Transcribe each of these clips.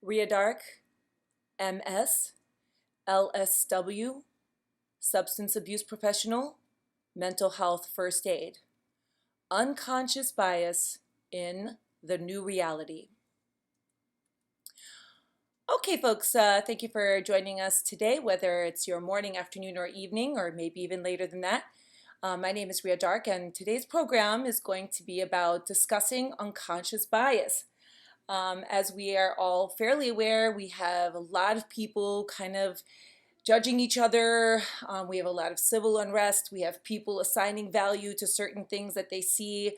Rhea Dark, MS, LSW, substance abuse professional, mental health first aid. Unconscious bias in the new reality. Okay, folks, thank you for joining us today, whether it's your morning, afternoon, or evening, or maybe even later than that. My name is Rhea Dark, and today's program is going to be about discussing unconscious bias. As we are all fairly aware, we have a lot of people kind of judging each other. We have a lot of civil unrest. We have people assigning value to certain things that they see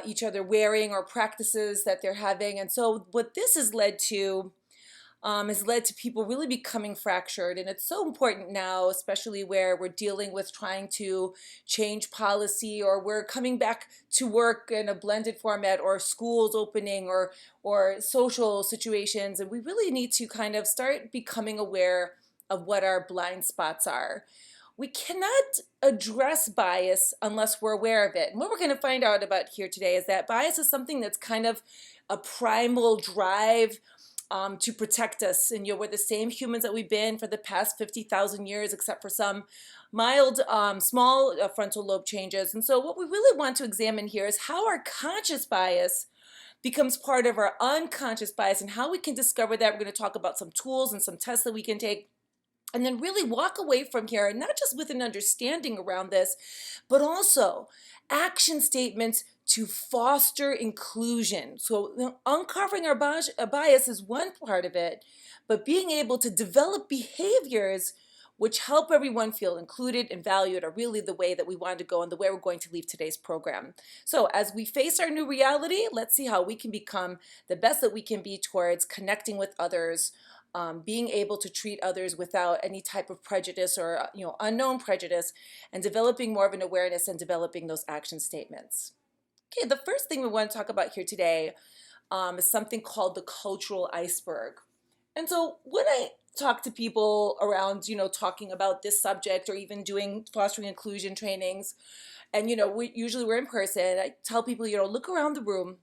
each other wearing or practices that they're having. And so what this has led to people really becoming fractured. And it's so important now, especially where we're dealing with trying to change policy, or we're coming back to work in a blended format, or schools opening, or social situations. And we really need to kind of start becoming aware of what our blind spots are. We cannot address bias unless we're aware of it. And what we're going to find out about here today is that bias is something that's kind of a primal drive to protect us. And we're the same humans that we've been for the past 50,000 years, except for some mild, small frontal lobe changes. And so what we really want to examine here is how our conscious bias becomes part of our unconscious bias and how we can discover that. We're going to talk about some tools and some tests that we can take, and then really walk away from here, not just with an understanding around this, but also action statements to foster inclusion. So uncovering our bias is one part of it, but being able to develop behaviors which help everyone feel included and valued are really the way that we want to go and the way we're going to leave today's program. So as we face our new reality, let's see how we can become the best that we can be towards connecting with others, being able to treat others without any type of prejudice or unknown prejudice, and developing more of an awareness and developing those action statements. Okay, the first thing we want to talk about here today is something called the cultural iceberg. And so when I talk to people around, talking about this subject, or even doing fostering inclusion trainings, and we're in person, I tell people, look around the room.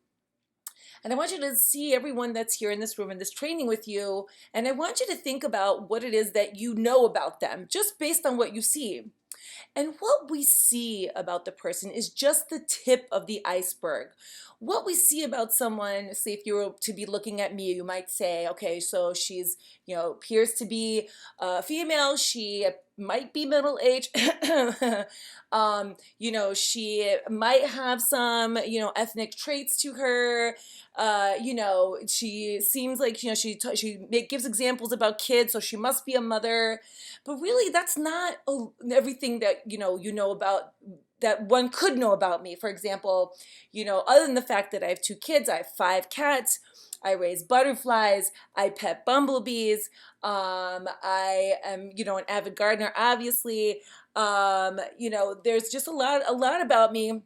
And I want you to see everyone that's here in this room in this training with you. And I want you to think about what it is that you know about them, just based on what you see. And what we see about the person is just the tip of the iceberg. What we see about someone, say if you were to be looking at me, you might say, okay, so she's, appears to be female, she might be middle age, she might have some, ethnic traits to her. She seems like, she gives examples about kids, so she must be a mother. But really, that's not everything that, you know about, that one could know about me. For example, other than the fact that I have 2 kids, I have 5 cats, I raise butterflies, I pet bumblebees, I am, an avid gardener, obviously. There's just a lot about me.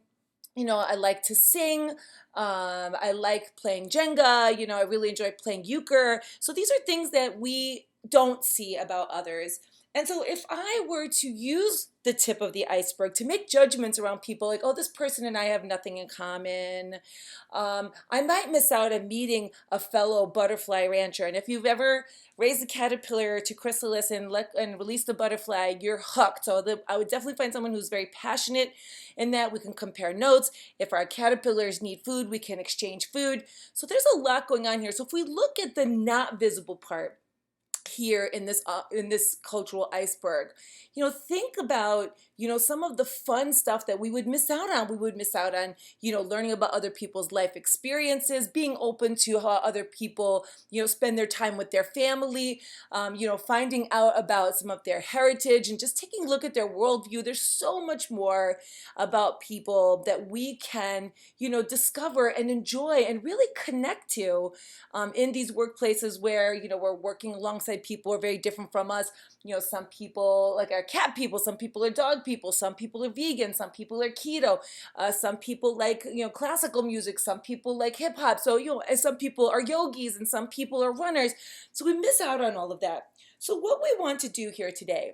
I like to sing. I like playing Jenga. I really enjoy playing euchre. So these are things that we don't see about others. And so if I were to use the tip of the iceberg to make judgments around people, like, oh, this person and I have nothing in common, I might miss out on meeting a fellow butterfly rancher. And if you've ever raised a caterpillar to chrysalis and released a butterfly, you're hooked. So I would definitely find someone who's very passionate in that. We can compare notes. If our caterpillars need food, we can exchange food. So there's a lot going on here. So if we look at the not visible part here in this cultural iceberg, think about some of the fun stuff that we would miss out on. We would miss out on learning about other people's life experiences, being open to how other people spend their time with their family, finding out about some of their heritage, and just taking a look at their worldview. There's so much more about people that we can discover and enjoy and really connect to in these workplaces where we're working alongside people who are very different from us. Some people like are cat people, some people are dog people, some people are vegan, some people are keto, some people like classical music, some people like hip hop. So and some people are yogis and some people are runners. So we miss out on all of that. So what we want to do here today,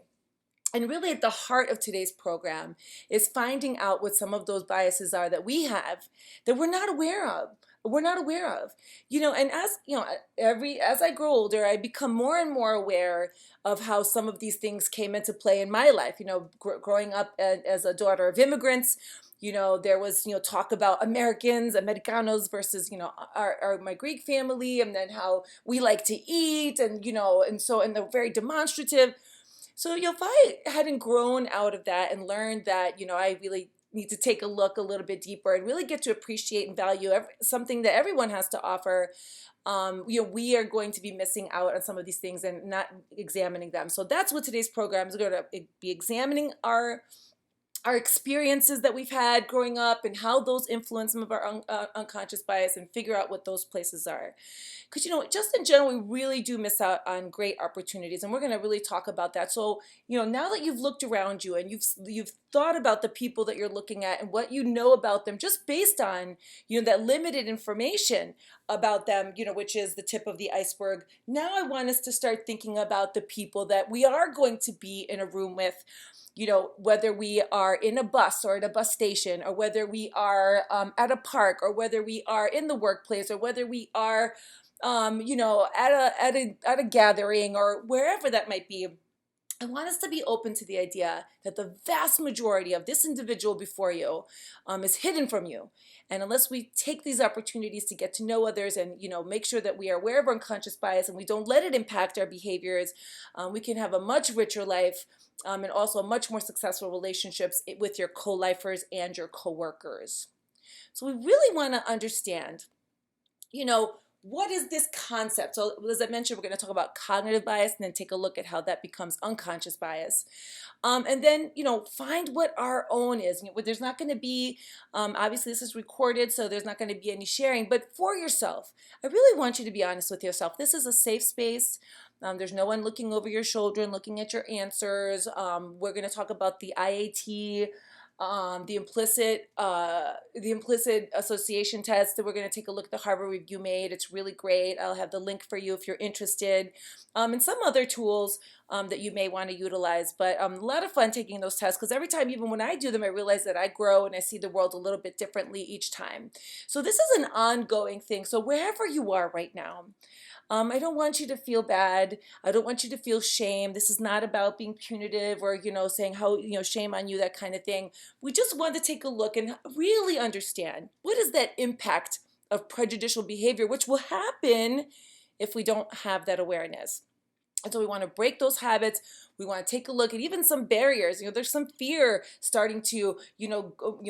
and really at the heart of today's program, is finding out what some of those biases are that we have that we're not aware of. we're not aware of. And as I grow older, I become more and more aware of how some of these things came into play in my life. Growing up as a daughter of immigrants, there was talk about Americanos versus my Greek family, and then how we like to eat, and they're very demonstrative. So, if I hadn't grown out of that and learned that, I really need to take a look a little bit deeper and really get to appreciate and value something that everyone has to offer, we are going to be missing out on some of these things and not examining them. So that's what today's program is going to be, examining our experiences that we've had growing up and how those influence some of our unconscious bias, and figure out what those places are. Because, just in general, we really do miss out on great opportunities, and we're going to really talk about that. So, now that you've looked around you and you've thought about the people that you're looking at and what you know about them, just based on, that limited information about them, which is the tip of the iceberg. Now I want us to start thinking about the people that we are going to be in a room with, whether we are in a bus or at a bus station, or whether we are at a park, or whether we are in the workplace, or whether we are, at a gathering, or wherever that might be. I want us to be open to the idea that the vast majority of this individual before you is hidden from you. And unless we take these opportunities to get to know others and, make sure that we are aware of our unconscious bias and we don't let it impact our behaviors, we can have a much richer life, and also much more successful relationships with your co-lifers and your co-workers. So we really want to understand, what is this concept? So as I mentioned, we're going to talk about cognitive bias and then take a look at how that becomes unconscious bias. And then, find what our own is. There's not going to be, obviously this is recorded, so there's not going to be any sharing, but for yourself, I really want you to be honest with yourself. This is a safe space. There's no one looking over your shoulder and looking at your answers. We're going to talk about the IAT, the implicit association test, that we're going to take a look at the Harvard review made. It's really great. I'll have the link for you if you're interested, and some other tools that you may want to utilize. But a lot of fun taking those tests, because every time, even when I do them, I realize that I grow and I see the world a little bit differently each time. So this is an ongoing thing. So wherever you are right now, I don't want you to feel bad. I don't want you to feel shame. This is not about being punitive or, saying how, shame on you, that kind of thing. We just want to take a look and really understand, what is that impact of prejudicial behavior, which will happen if we don't have that awareness. And so we want to break those habits. We want to take a look at even some barriers. There's some fear starting to,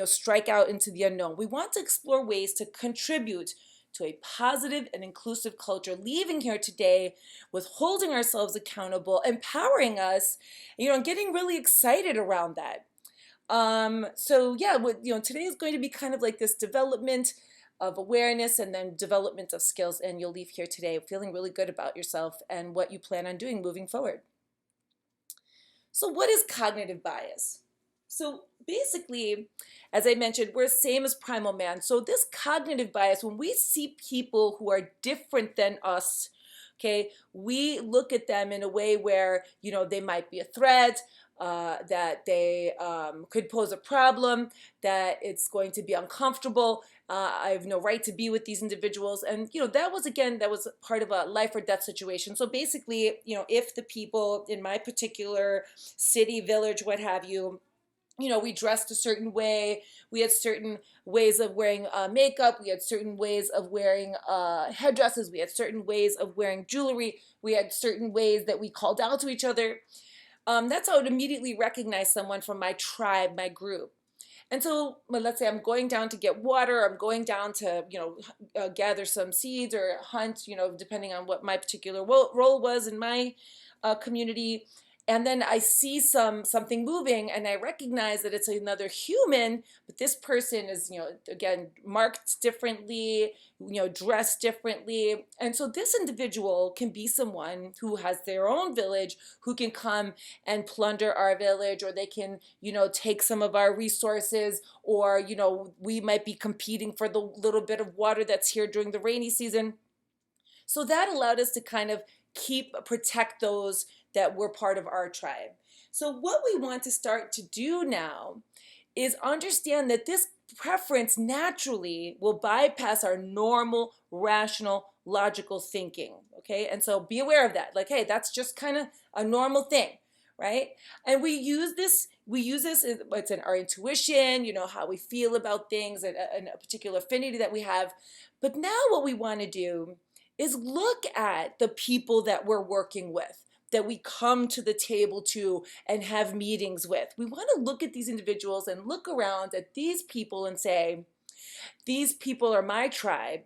strike out into the unknown. We want to explore ways to contribute to a positive and inclusive culture, leaving here today with holding ourselves accountable, empowering us, and getting really excited around that. So yeah, today is going to be kind of like this development of awareness and then development of skills, and you'll leave here today feeling really good about yourself and what you plan on doing moving forward. So what is cognitive bias? So basically, as I mentioned, we're the same as primal man. So this cognitive bias, when we see people who are different than us, okay, we look at them in a way where, they might be a threat, that they could pose a problem, that it's going to be uncomfortable. I have no right to be with these individuals. And, that was part of a life or death situation. So basically, if the people in my particular city, village, what have you, we dressed a certain way. We had certain ways of wearing makeup. We had certain ways of wearing headdresses. We had certain ways of wearing jewelry. We had certain ways that we called out to each other. That's how I would immediately recognize someone from my tribe, my group. And so, let's say I'm going down to get water. I'm going down to, gather some seeds or hunt, depending on what my particular role was in my community. And then I see something moving, and I recognize that it's another human, but this person is, again, marked differently, dressed differently. And so this individual can be someone who has their own village, who can come and plunder our village, or they can, take some of our resources, or, we might be competing for the little bit of water that's here during the rainy season. So that allowed us to kind of protect those that were part of our tribe. So what we want to start to do now is understand that this preference naturally will bypass our normal, rational, logical thinking. Okay, and so be aware of that. Like, hey, that's just kind of a normal thing, right? And we use this, it's in our intuition, how we feel about things, and a particular affinity that we have. But now what we want to do is look at the people that we're working with, that we come to the table to and have meetings with. We want to look at these individuals and look around at these people and say, these people are my tribe.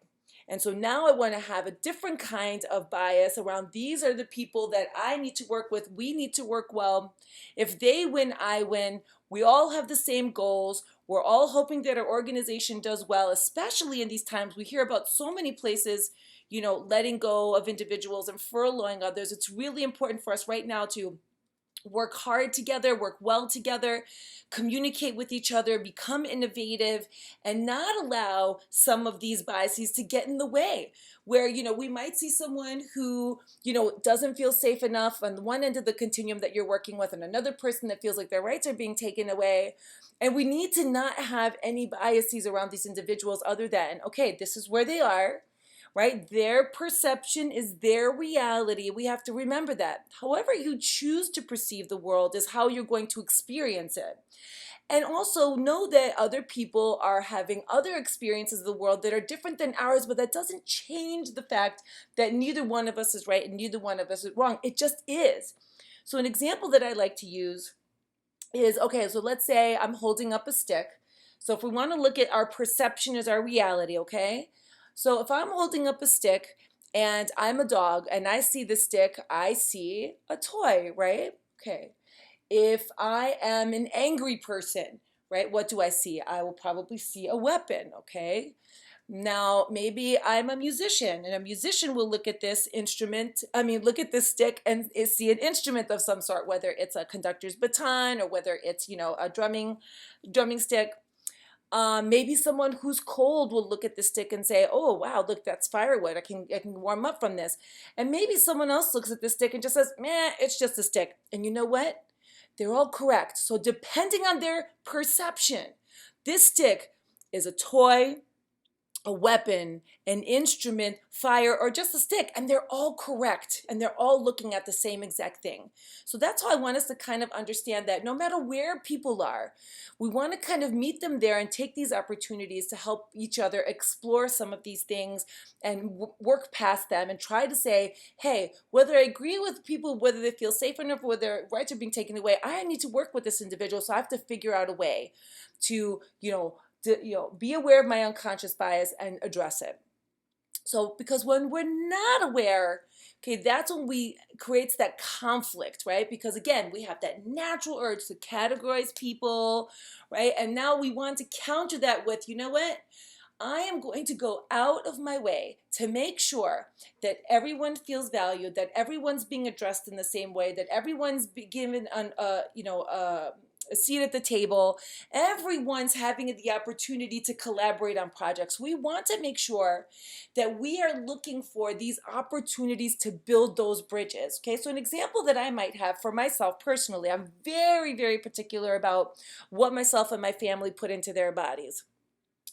And so now I want to have a different kind of bias around, these are the people that I need to work with. We need to work well. If they win, I win. We all have the same goals. We're all hoping that our organization does well, especially in these times. We hear about so many places, letting go of individuals and furloughing others. It's really important for us right now to work hard together, work well together, communicate with each other, become innovative, and not allow some of these biases to get in the way. Where, we might see someone who, doesn't feel safe enough on the one end of the continuum that you're working with, and another person that feels like their rights are being taken away. And we need to not have any biases around these individuals other than, okay, this is where they are. Right? Their perception is their reality. We have to remember that. However you choose to perceive the world is how you're going to experience it. And also know that other people are having other experiences of the world that are different than ours, but that doesn't change the fact that neither one of us is right and neither one of us is wrong. It just is. So an example that I like to use is, okay, so let's say I'm holding up a stick. So if we want to look at our perception as our reality, okay? So if I'm holding up a stick and I'm a dog and I see the stick, I see a toy, right? Okay. If I am an angry person, right, what do I see? I will probably see a weapon, okay? Now, maybe I'm a musician, and a musician will look at this look at this stick and see an instrument of some sort, whether it's a conductor's baton or whether it's, a drumming stick. Maybe someone who's cold will look at the stick and say, oh, wow, look, that's firewood. I can warm up from this. And maybe someone else looks at the stick and just says, meh, it's just a stick. And you know what? They're all correct. So depending on their perception, this stick is a toy, a weapon, an instrument, fire, or just a stick, and they're all correct, and they're all looking at the same exact thing. So that's how I want us to kind of understand that no matter where people are, we want to kind of meet them there and take these opportunities to help each other explore some of these things and work past them and try to say, hey, whether I agree with people, whether they feel safe enough, whether their rights are being taken away, I need to work with this individual, so I have to figure out a way to, be aware of my unconscious bias and address it. So, because when we're not aware, okay, that's when we creates that conflict, right? Because again, we have that natural urge to categorize people, right? And now we want to counter that with, you know what? I am going to go out of my way to make sure that everyone feels valued, that everyone's being addressed in the same way, that everyone's given a seat at the table. Everyone's having the opportunity to collaborate on projects. We want to make sure that we are looking for these opportunities to build those bridges. Okay, so an example that I might have for myself personally, I'm very, very particular about what myself and my family put into their bodies.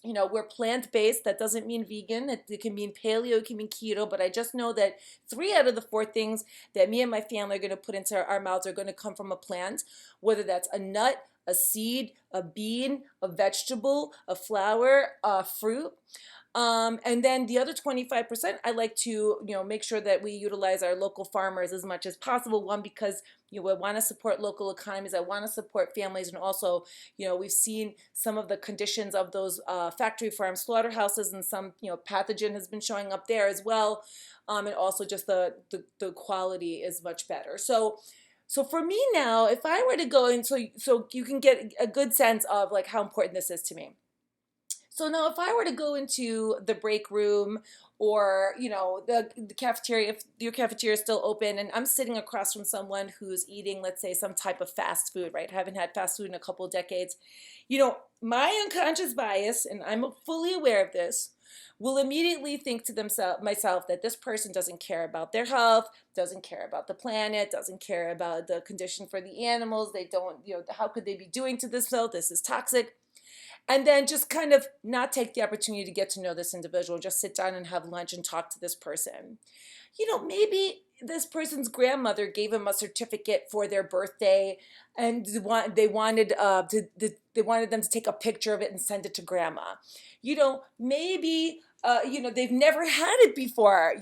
We're plant-based. That doesn't mean vegan. It can mean paleo, it can mean keto, but I just know that 3 out of the 4 things that me and my family are going to put into our mouths are going to come from a plant, whether that's a nut, a seed, a bean, a vegetable, a flower, a fruit. And then the other 25%, I like to, make sure that we utilize our local farmers as much as possible. One, because I want to support local economies. I want to support families. And also, we've seen some of the conditions of those factory farm slaughterhouses, and some, pathogen has been showing up there as well. And also just the quality is much better. So for me now, if I were to go in, so you can get a good sense of like how important this is to me. So now if I were to go into the break room, or the cafeteria, if your cafeteria is still open, and I'm sitting across from someone who's eating, let's say, some type of fast food, right? I haven't had fast food in a couple of decades. My unconscious bias, and I'm fully aware of this, will immediately think to myself that this person doesn't care about their health, doesn't care about the planet, doesn't care about the condition for the animals. They don't, how could they be doing to themselves? This is toxic. And then just kind of not take the opportunity to get to know this individual, just sit down and have lunch and talk to this person. Maybe this person's grandmother gave them a certificate for their birthday, and they wanted they wanted them to take a picture of it and send it to grandma. Maybe they've never had it before.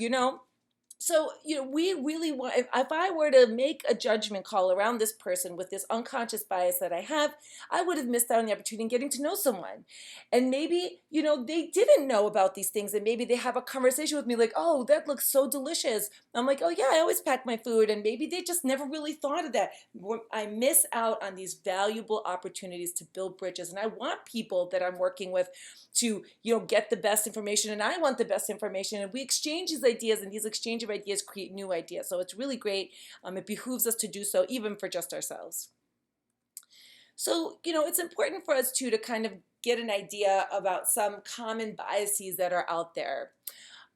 So, we really want, if I were to make a judgment call around this person with this unconscious bias that I have, I would have missed out on the opportunity in getting to know someone. And maybe, they didn't know about these things, and maybe they have a conversation with me like, oh, that looks so delicious. I'm like, oh yeah, I always pack my food. And maybe they just never really thought of that. I miss out on these valuable opportunities to build bridges. And I want people that I'm working with to, get the best information, and I want the best information, and we exchange these ideas, and these exchange of ideas create new ideas. So it's really great. It behooves us to do so, even for just ourselves. So, it's important for us too to kind of get an idea about some common biases that are out there.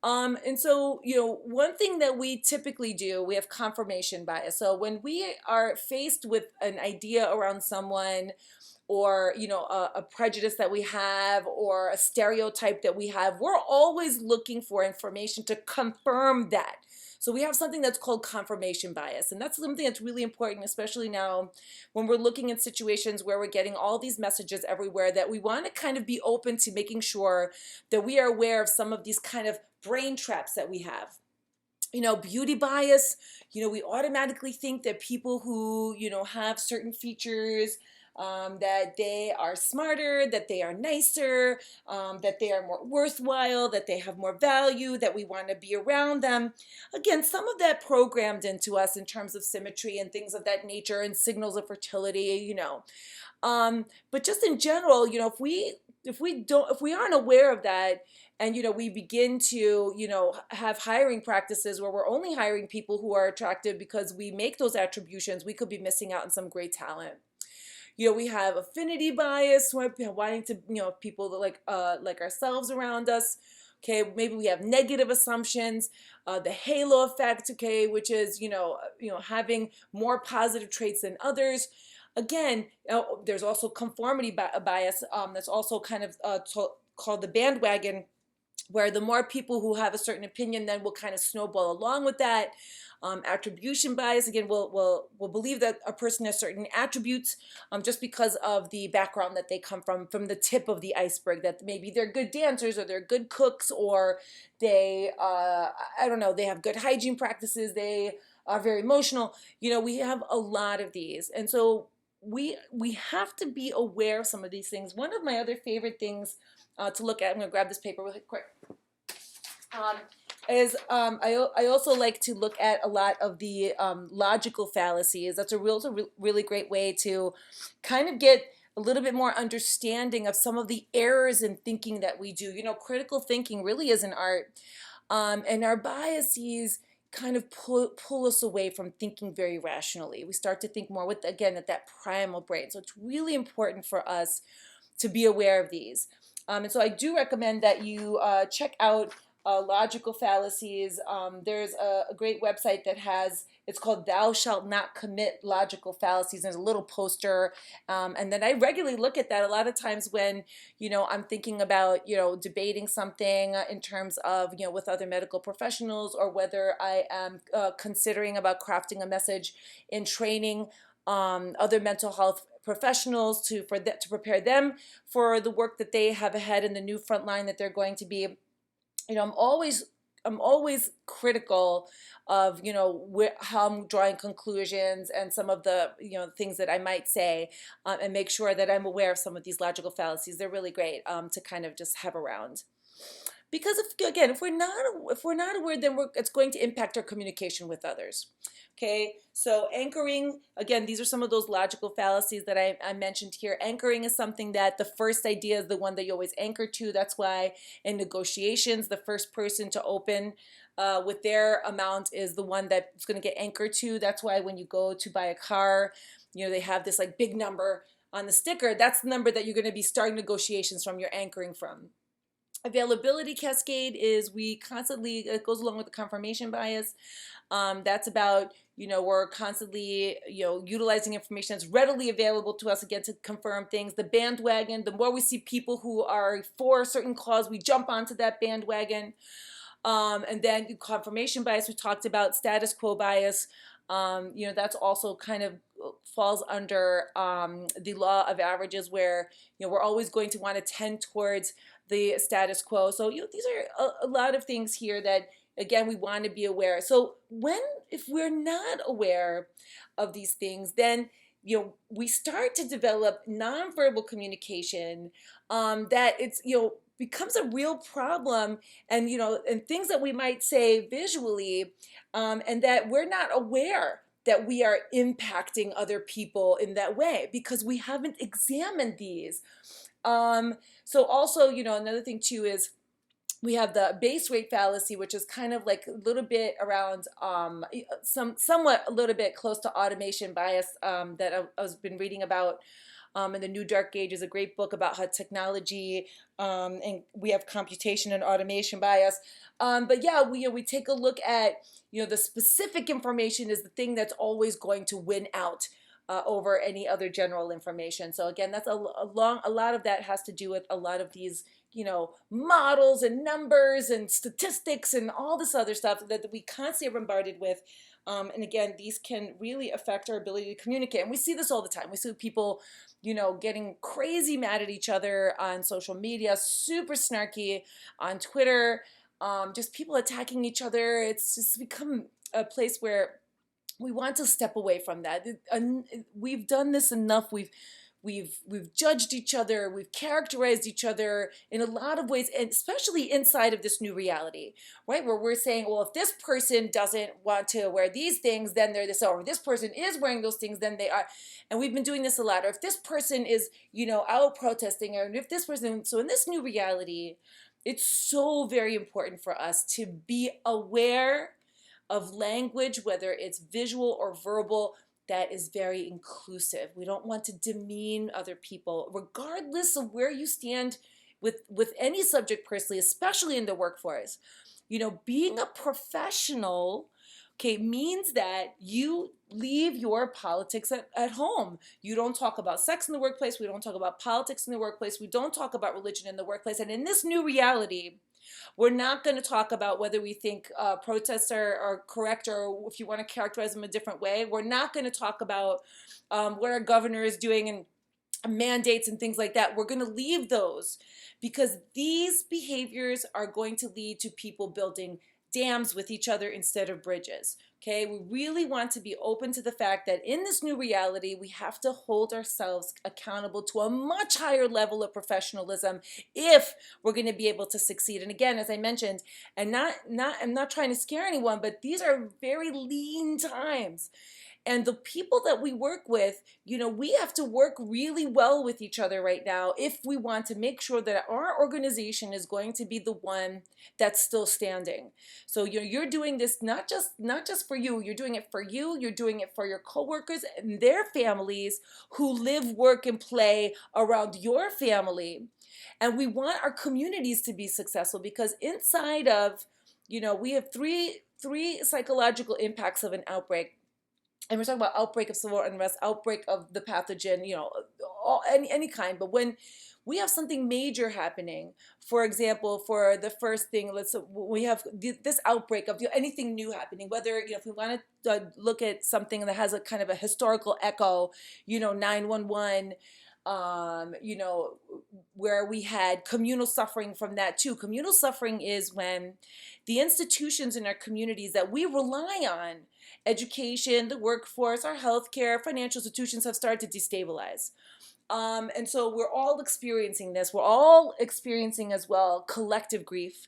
And so, one thing that we typically do, we have confirmation bias. So when we are faced with an idea around someone, or a prejudice that we have, or a stereotype that we have, we're always looking for information to confirm that. So we have something that's called confirmation bias, and that's something that's really important, especially now when we're looking at situations where we're getting all these messages everywhere, that we want to kind of be open to making sure that we are aware of some of these kind of brain traps that we have. Beauty bias, we automatically think that people who, have certain features, that they are smarter, that they are nicer, that they are more worthwhile, that they have more value, that we want to be around them. Again, some of that programmed into us in terms of symmetry and things of that nature, and signals of fertility, but just in general, if we aren't aware of that, and we begin to have hiring practices where we're only hiring people who are attractive because we make those attributions, we could be missing out on some great talent. We have affinity bias, wanting to, people that like ourselves around us. Okay, maybe we have negative assumptions, the halo effect. Okay, which is having more positive traits than others. Again, there's also conformity bias. That's also kind of called the bandwagon, where the more people who have a certain opinion then will kind of snowball along with that. Attribution bias, again, will believe that a person has certain attributes just because of the background that they come from the tip of the iceberg, that maybe they're good dancers, or they're good cooks, or they, I don't know, they have good hygiene practices, they are very emotional. We have a lot of these. And so we have to be aware of some of these things. One of my other favorite things to look at, I'm going to grab this paper really quick, is I also like to look at a lot of the logical fallacies. That's a really great way to kind of get a little bit more understanding of some of the errors in thinking that we do. Critical thinking really is an art, and our biases kind of pull us away from thinking very rationally. We start to think more with, again, at that primal brain. So it's really important for us to be aware of these. And so I do recommend that you check out logical fallacies. There's a great website that it's called Thou Shalt Not Commit Logical Fallacies. There's a little poster. And then I regularly look at that a lot of times when, I'm thinking about, debating something in terms of, with other medical professionals, or whether I am considering about crafting a message in training other mental health professionals to prepare them for the work that they have ahead in the new front line that they're going to be. I'm always critical of how I'm drawing conclusions, and some of the things that I might say, and make sure that I'm aware of some of these logical fallacies. They're really great to kind of just have around. Because if we're not aware, then it's going to impact our communication with others. Okay, so anchoring, again, these are some of those logical fallacies that I mentioned here. Anchoring is something that the first idea is the one that you always anchor to. That's why in negotiations, the first person to open with their amount is the one that's going to get anchored to. That's why when you go to buy a car, they have this like big number on the sticker. That's the number that you're going to be starting negotiations from, you're anchoring from. Availability cascade is we constantly, it goes along with the confirmation bias. That's about, we're constantly, utilizing information that's readily available to us, again, to confirm things. The bandwagon, the more we see people who are for a certain cause, we jump onto that bandwagon. And then confirmation bias, we talked about status quo bias. That's also kind of falls under the law of averages, where we're always going to want to tend towards the status quo. So these are a lot of things here that, again, we want to be aware. So if we're not aware of these things, then we start to develop nonverbal communication that it's becomes a real problem, and and things that we might say visually, and that we're not aware that we are impacting other people in that way because we haven't examined these. So also, another thing too is we have the base rate fallacy, which is kind of like a little bit around somewhat a little bit close to automation bias, that I've been reading about. And The New Dark Age is a great book about how technology, and we have computation and automation bias. But yeah, we take a look at, the specific information is the thing that's always going to win out over any other general information. So again, that's a lot of that has to do with a lot of these, models and numbers and statistics and all this other stuff that we constantly are bombarded with. And again, these can really affect our ability to communicate. And we see this all the time. We see people, getting crazy mad at each other on social media, super snarky on Twitter, just people attacking each other. It's just become a place where we want to step away from that. We've done this enough. We've judged each other, we've characterized each other in a lot of ways, and especially inside of this new reality, right? Where we're saying, well, if this person doesn't want to wear these things, then they're this, or if this person is wearing those things, then they are. And we've been doing this a lot. Or if this person is, out protesting, or if this person, so in this new reality, it's so very important for us to be aware of language, whether it's visual or verbal, that is very inclusive. We don't want to demean other people, regardless of where you stand with any subject personally, especially in the workforce. Being a professional, okay, means that you leave your politics at home. You don't talk about sex in the workplace. We don't talk about politics in the workplace. We don't talk about religion in the workplace. And in this new reality, we're not going to talk about whether we think protests are correct, or if you want to characterize them a different way. We're not going to talk about what our governor is doing and mandates and things like that. We're going to leave those because these behaviors are going to lead to people building dams with each other instead of bridges. Okay, we really want to be open to the fact that in this new reality, we have to hold ourselves accountable to a much higher level of professionalism if we're going to be able to succeed. And again, as I mentioned, and I'm not trying to scare anyone, but these are very lean times. And the people that we work with, we have to work really well with each other right now if we want to make sure that our organization is going to be the one that's still standing. So you're doing this not just for you. You're doing it for you. You're doing it for your coworkers and their families who live, work, and play around your family. And we want our communities to be successful because inside of, we have three psychological impacts of an outbreak. And we're talking about outbreak of civil unrest, outbreak of the pathogen, any kind. But when we have something major happening, for example, for the first thing, we have this outbreak of anything new happening, whether, if we want to look at something that has a kind of a historical echo, 911, where we had communal suffering from that too. Communal suffering is when the institutions in our communities that we rely on, education, the workforce, our healthcare, financial institutions, have started to destabilize. And so we're all experiencing this. We're all experiencing as well collective grief.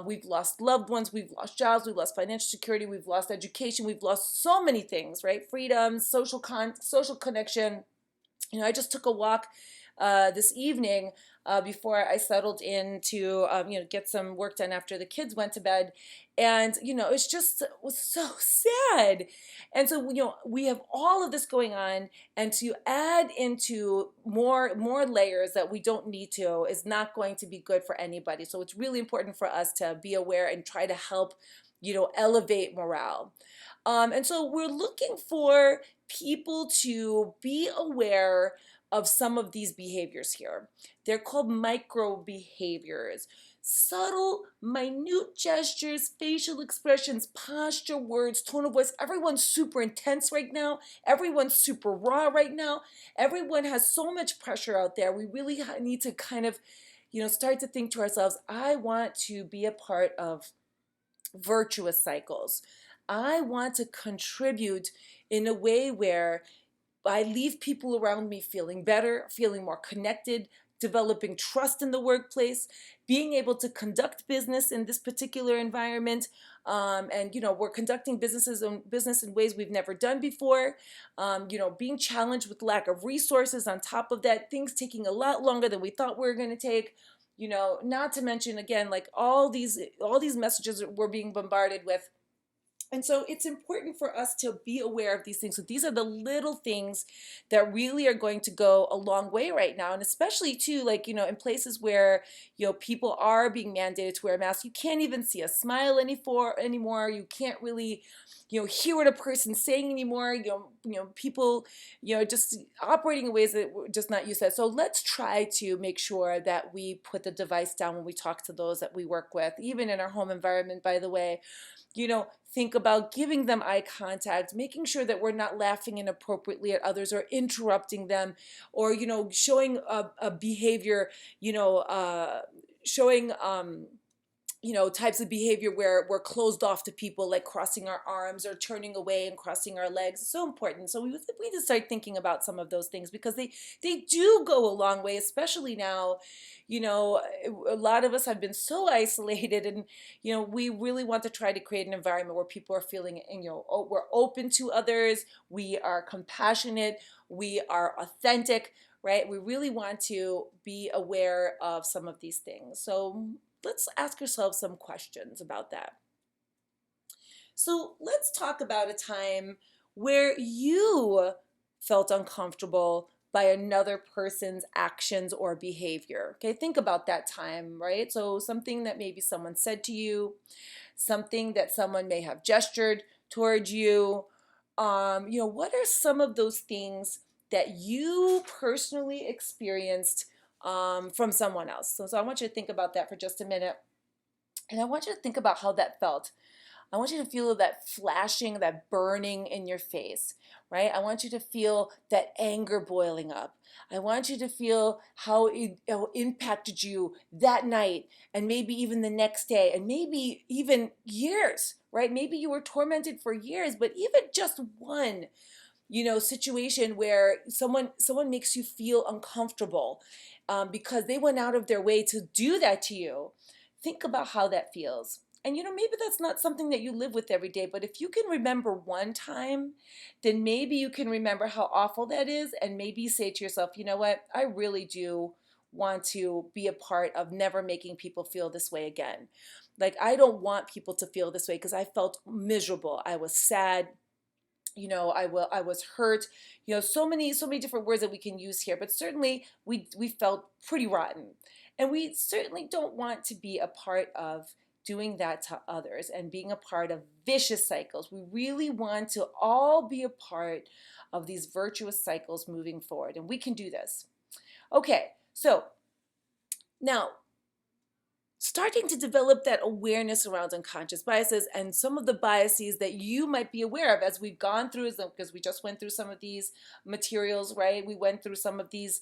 We've lost loved ones, we've lost jobs, we've lost financial security, we've lost education, we've lost so many things, right? Freedom, social connection. I just took a walk this evening before I settled in to get some work done after the kids went to bed. And it's just was so sad. And so we have all of this going on, and to add into more layers that we don't need to is not going to be good for anybody. So it's really important for us to be aware and try to help elevate morale. And so we're looking for people to be aware of some of these behaviors here. They're called micro behaviors. Subtle, minute gestures, facial expressions, posture, words, tone of voice. Everyone's super intense right now. Everyone's super raw right now. Everyone has so much pressure out there. We really need to kind of, start to think to ourselves, I want to be a part of virtuous cycles. I want to contribute in a way where I leave people around me feeling better, feeling more connected, developing trust in the workplace, being able to conduct business in this particular environment. And we're conducting business in ways we've never done before. Being challenged with lack of resources. On top of that, things taking a lot longer than we thought we were going to take. Not to mention again, like all these messages we're being bombarded with. And so it's important for us to be aware of these things. So these are the little things that really are going to go a long way right now. And especially too, like, in places where, people are being mandated to wear masks, you can't even see a smile anymore. You can't really, hear what a person's saying anymore. People, just operating in ways that we're just not used to. So let's try to make sure that we put the device down when we talk to those that we work with, even in our home environment, by the way. Think about giving them eye contact, making sure that we're not laughing inappropriately at others or interrupting them, or, showing a behavior, showing, types of behavior where we're closed off to people, like crossing our arms or turning away and crossing our legs. It's so important. So we need to start thinking about some of those things, because they do go a long way, especially now. A lot of us have been so isolated, and we really want to try to create an environment where people are feeling, we're open to others, we are compassionate, we are authentic, right? We really want to be aware of some of these things. So let's ask ourselves some questions about that. So let's talk about a time where you felt uncomfortable by another person's actions or behavior. Okay, think about that time, right? So something that maybe someone said to you, something that someone may have gestured towards you. What are some of those things that you personally experienced from someone else? So I want you to think about that for just a minute. And I want you to think about how that felt. I want you to feel that flashing, that burning in your face, right? I want you to feel that anger boiling up. I want you to feel how it impacted you that night, and maybe even the next day, and maybe even years, right? Maybe you were tormented for years, but even just one, situation where someone makes you feel uncomfortable because they went out of their way to do that to you. Think about how that feels. And maybe that's not something that you live with every day, but if you can remember one time, then maybe you can remember how awful that is, and maybe say to yourself, you know what, I really do want to be a part of never making people feel this way again. Like, I don't want people to feel this way, because I felt miserable. I was sad. I was hurt. So many different words that we can use here, but certainly we felt pretty rotten. And we certainly don't want to be a part of doing that to others and being a part of vicious cycles. We really want to all be a part of these virtuous cycles moving forward, and we can do this. Okay, so now starting to develop that awareness around unconscious biases and some of the biases that you might be aware of as we've gone through, because we just went through some of these materials, right? We went through some of these,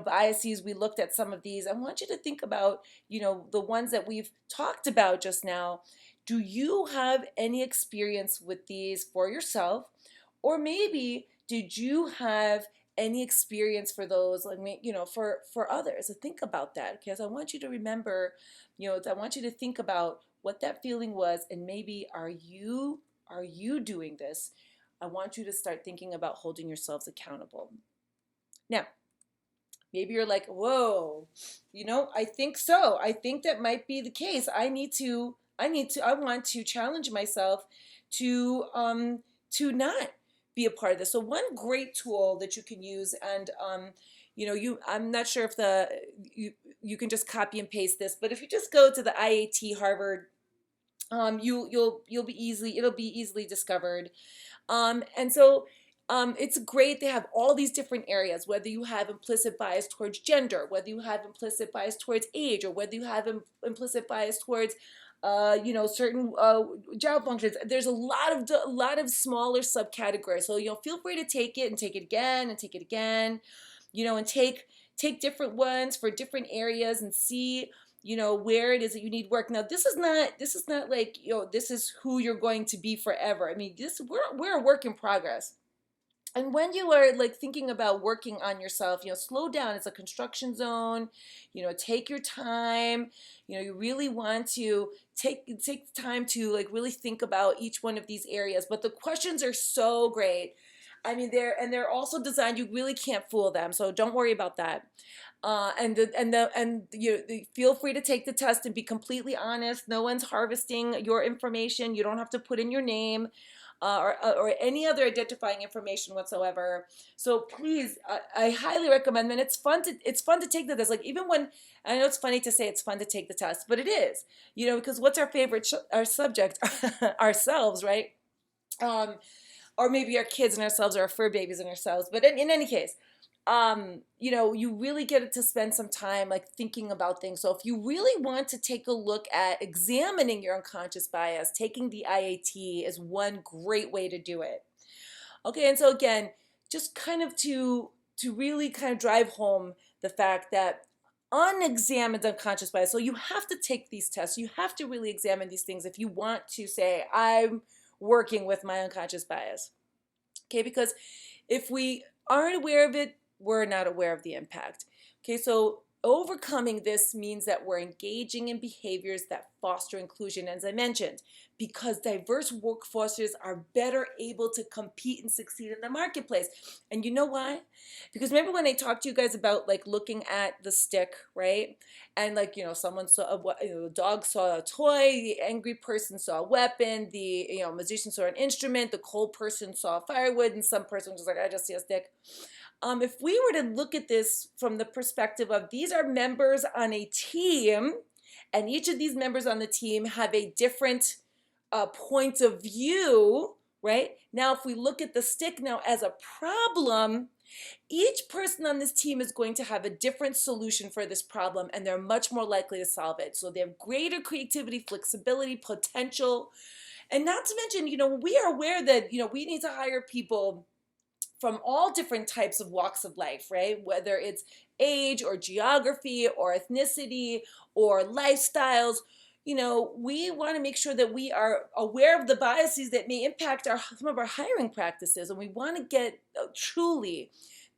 biases. We looked at some of these. I want you to think about, the ones that we've talked about just now. Do you have any experience with these for yourself? Or maybe did you have any experience for those, like, for others? So think about that, because I want you to remember, I want you to think about what that feeling was, and maybe are you doing this? I want you to start thinking about holding yourselves accountable. Now, Maybe you're like, whoa, I think so. I think that might be the case. I want to challenge myself to not be a part of this. So one great tool that you can use, and I'm not sure if you can just copy and paste this, but if you just go to the IAT Harvard, you'll be easily it'll be easily discovered. And so it's great. They have all these different areas, whether you have implicit bias towards gender, whether you have implicit bias towards age, or whether you have implicit bias towards certain job functions. There's a lot of smaller subcategories. So feel free to take it and take it again and take it again, and take different ones for different areas and see where it is that you need work. Now this is not like this is who you're going to be forever. I mean, we're a work in progress. And when you are like thinking about working on yourself, slow down. It's a construction zone. Take your time. You really want to take time to like really think about each one of these areas. But the questions are so great. I mean, they're also designed. You really can't fool them. So don't worry about that. You feel free to take the test and be completely honest. No one's harvesting your information. You don't have to put in your name or any other identifying information whatsoever. So please, I highly recommend. And it's fun to take the test. Like even when I know it's funny to say it's fun to take the test, but it is. Because what's our favorite our subject? Ourselves, right? Um, or maybe our kids and ourselves, or our fur babies and ourselves. But in any case, you really get to spend some time like thinking about things. So if you really want to take a look at examining your unconscious bias, taking the IAT is one great way to do it. Okay, and so again, just kind of to really kind of drive home the fact that unexamined unconscious bias. So you have to take these tests. You have to really examine these things if you want to say, I'm working with my unconscious bias. Okay, because if we aren't aware of it, we're not aware of the impact. Okay, so overcoming this means that we're engaging in behaviors that foster inclusion, as I mentioned, because diverse workforces are better able to compete and succeed in the marketplace. And you know why? Because remember when I talked to you guys about like looking at the stick, right? And like, someone saw a dog saw a toy, the angry person saw a weapon, the musician saw an instrument, the cold person saw firewood, and some person was just like, I just see a stick. If we were to look at this from the perspective of these are members on a team, and each of these members on the team have a different point of view, right? Now, if we look at the stick now as a problem, each person on this team is going to have a different solution for this problem, and they're much more likely to solve it. So they have greater creativity, flexibility, potential, and not to mention, we are aware that, we need to hire people from all different types of walks of life, right? Whether it's age or geography or ethnicity or lifestyles, we want to make sure that we are aware of the biases that may impact some of our hiring practices, and we want to get truly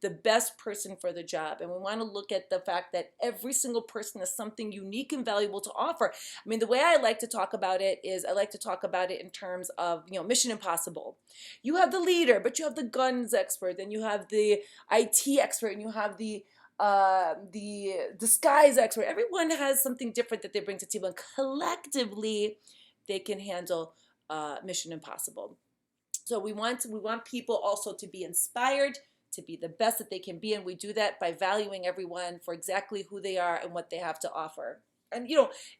the best person for the job. And we want to look at the fact that every single person has something unique and valuable to offer. I mean, the way I like to talk about it is I like to talk about it in terms of, Mission Impossible. You have the leader, but you have the guns expert, and you have the IT expert, and you have the disguise expert. Everyone has something different that they bring to the table, and collectively they can handle Mission Impossible. So we want people also to be inspired, to be the best that they can be, and we do that by valuing everyone for exactly who they are and what they have to offer. And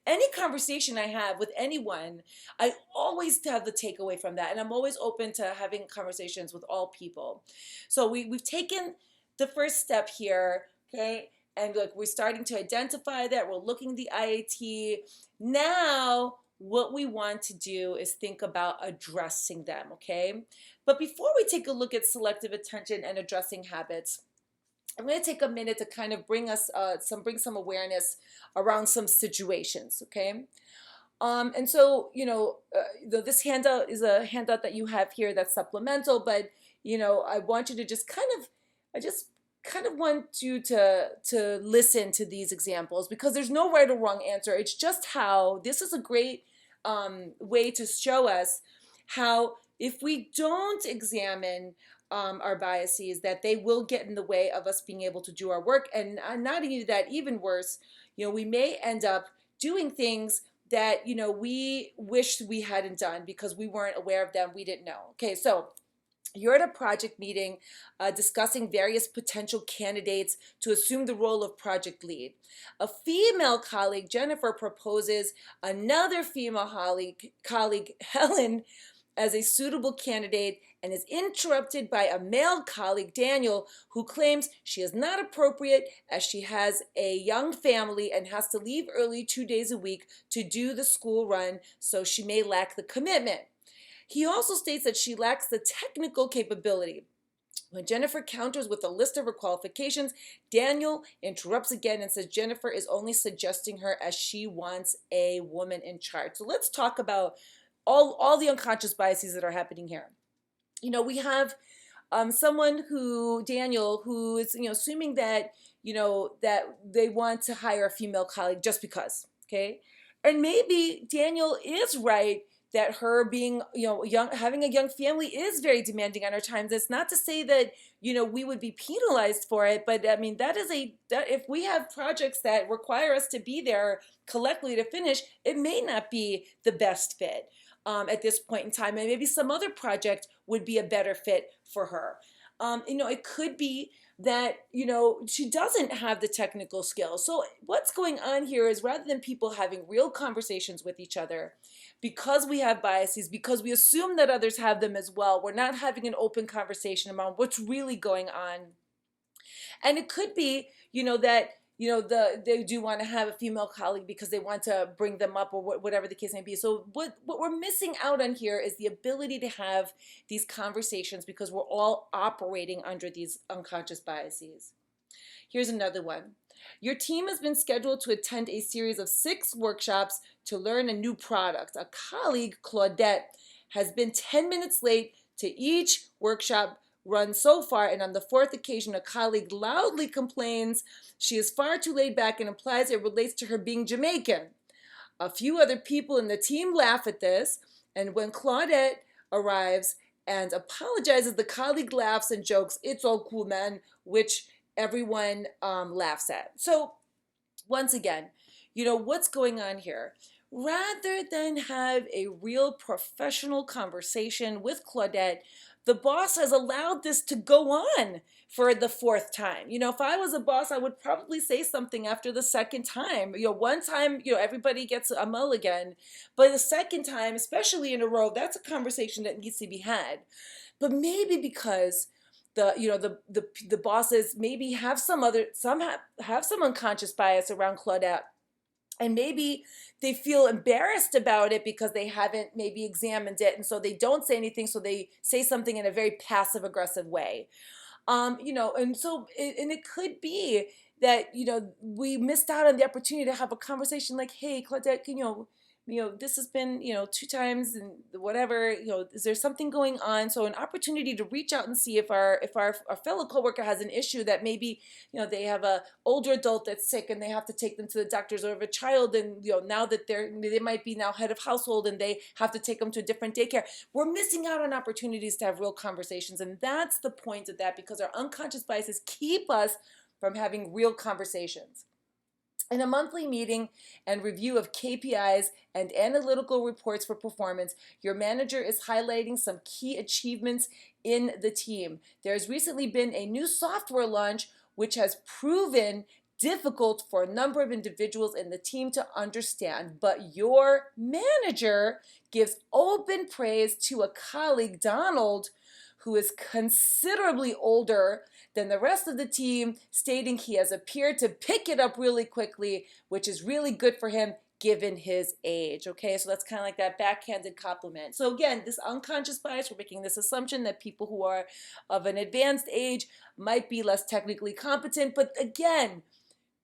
any conversation I have with anyone, I always have the takeaway from that, and I'm always open to having conversations with all people. So we've taken the first step here, okay? And look, we're starting to identify that. We're looking at the IAT. Now, what we want to do is think about addressing them, okay? But before we take a look at selective attention and addressing habits, I'm going to take a minute to kind of bring some awareness around some situations, okay? And so, this handout is a handout that you have here that's supplemental, but, I want you to I just kind of want you to listen to these examples, because there's no right or wrong answer. It's just how this is a great way to show us how if we don't examine our biases, that they will get in the way of us being able to do our work. And not even that, even worse, we may end up doing things that, we wish we hadn't done because we weren't aware of them, we didn't know. Okay, so you're at a project meeting discussing various potential candidates to assume the role of project lead. A female colleague, Jennifer, proposes another female colleague, Helen, as a suitable candidate and is interrupted by a male colleague, Daniel, who claims she is not appropriate as she has a young family and has to leave early 2 days a week to do the school run, so she may lack the commitment. He also states that she lacks the technical capability. When Jennifer counters with a list of her qualifications, Daniel interrupts again and says Jennifer is only suggesting her as she wants a woman in charge. So let's talk about all the unconscious biases that are happening here. We have someone Daniel, who is, assuming that, that they want to hire a female colleague just because, okay? And maybe Daniel is right that her being, young, having a young family is very demanding on her time. That's not to say that, we would be penalized for it, but I mean, that if we have projects that require us to be there collectively to finish, it may not be the best fit. At this point in time, and maybe some other project would be a better fit for her. It could be that, she doesn't have the technical skills. So what's going on here is, rather than people having real conversations with each other, because we have biases, because we assume that others have them as well, we're not having an open conversation about what's really going on. And it could be, that they do want to have a female colleague because they want to bring them up, or whatever the case may be. So what we're missing out on here is the ability to have these conversations, because we're all operating under these unconscious biases. Here's another one. Your team has been scheduled to attend a series of 6 workshops to learn a new product. A colleague, Claudette, has been 10 minutes late to each workshop run so far, and on the 4th occasion, a colleague loudly complains she is far too laid back and implies it relates to her being Jamaican. A few other people in the team laugh at this, and when Claudette arrives and apologizes, the colleague laughs and jokes, "It's all cool, man," which everyone laughs at. So once again, what's going on here? Rather than have a real professional conversation with Claudette, the boss has allowed this to go on for the 4th time. If I was a boss, I would probably say something after the 2nd time. One time, everybody gets a mulligan, but the 2nd time, especially in a row, that's a conversation that needs to be had. But maybe because the bosses maybe have some unconscious bias around Claudette, and maybe they feel embarrassed about it because they haven't maybe examined it, and so they don't say anything, so they say something in a very passive aggressive way. And it could be that, we missed out on the opportunity to have a conversation like, "Hey, Claudette, this has been, 2 times and whatever, is there something going on?" So an opportunity to reach out and see if our fellow coworker has an issue that maybe, they have a older adult that's sick and they have to take them to the doctors, or of a child, and, now that they might be now head of household and they have to take them to a different daycare. We're missing out on opportunities to have real conversations. And that's the point of that, because our unconscious biases keep us from having real conversations. In a monthly meeting and review of KPIs and analytical reports for performance, your manager is highlighting some key achievements in the team. There has recently been a new software launch which has proven difficult for a number of individuals in the team to understand, but your manager gives open praise to a colleague, Donald, who is considerably older than the rest of the team, stating he has appeared to pick it up really quickly, which is really good for him given his age. Okay, so that's kind of like that backhanded compliment. So again, this unconscious bias, we're making this assumption that people who are of an advanced age might be less technically competent. But again,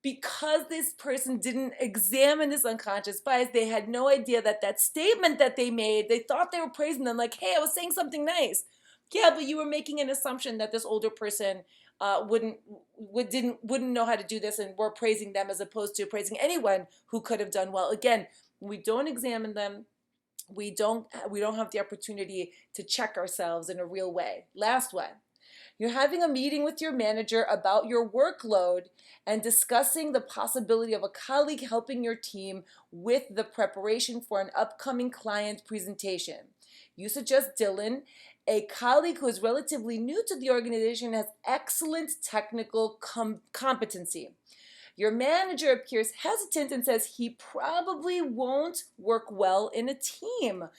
because this person didn't examine this unconscious bias, they had no idea that statement that they made, they thought they were praising them, like, "Hey, I was saying something nice." Yeah, but you were making an assumption that this older person wouldn't know how to do this, and we're praising them as opposed to praising anyone who could have done well. Again, we don't examine them, We don't have the opportunity to check ourselves in a real way. Last one. You're having a meeting with your manager about your workload and discussing the possibility of a colleague helping your team with the preparation for an upcoming client presentation. You suggest Dylan, a colleague who is relatively new to the organization, has excellent technical competency. Your manager appears hesitant and says he probably won't work well in a team.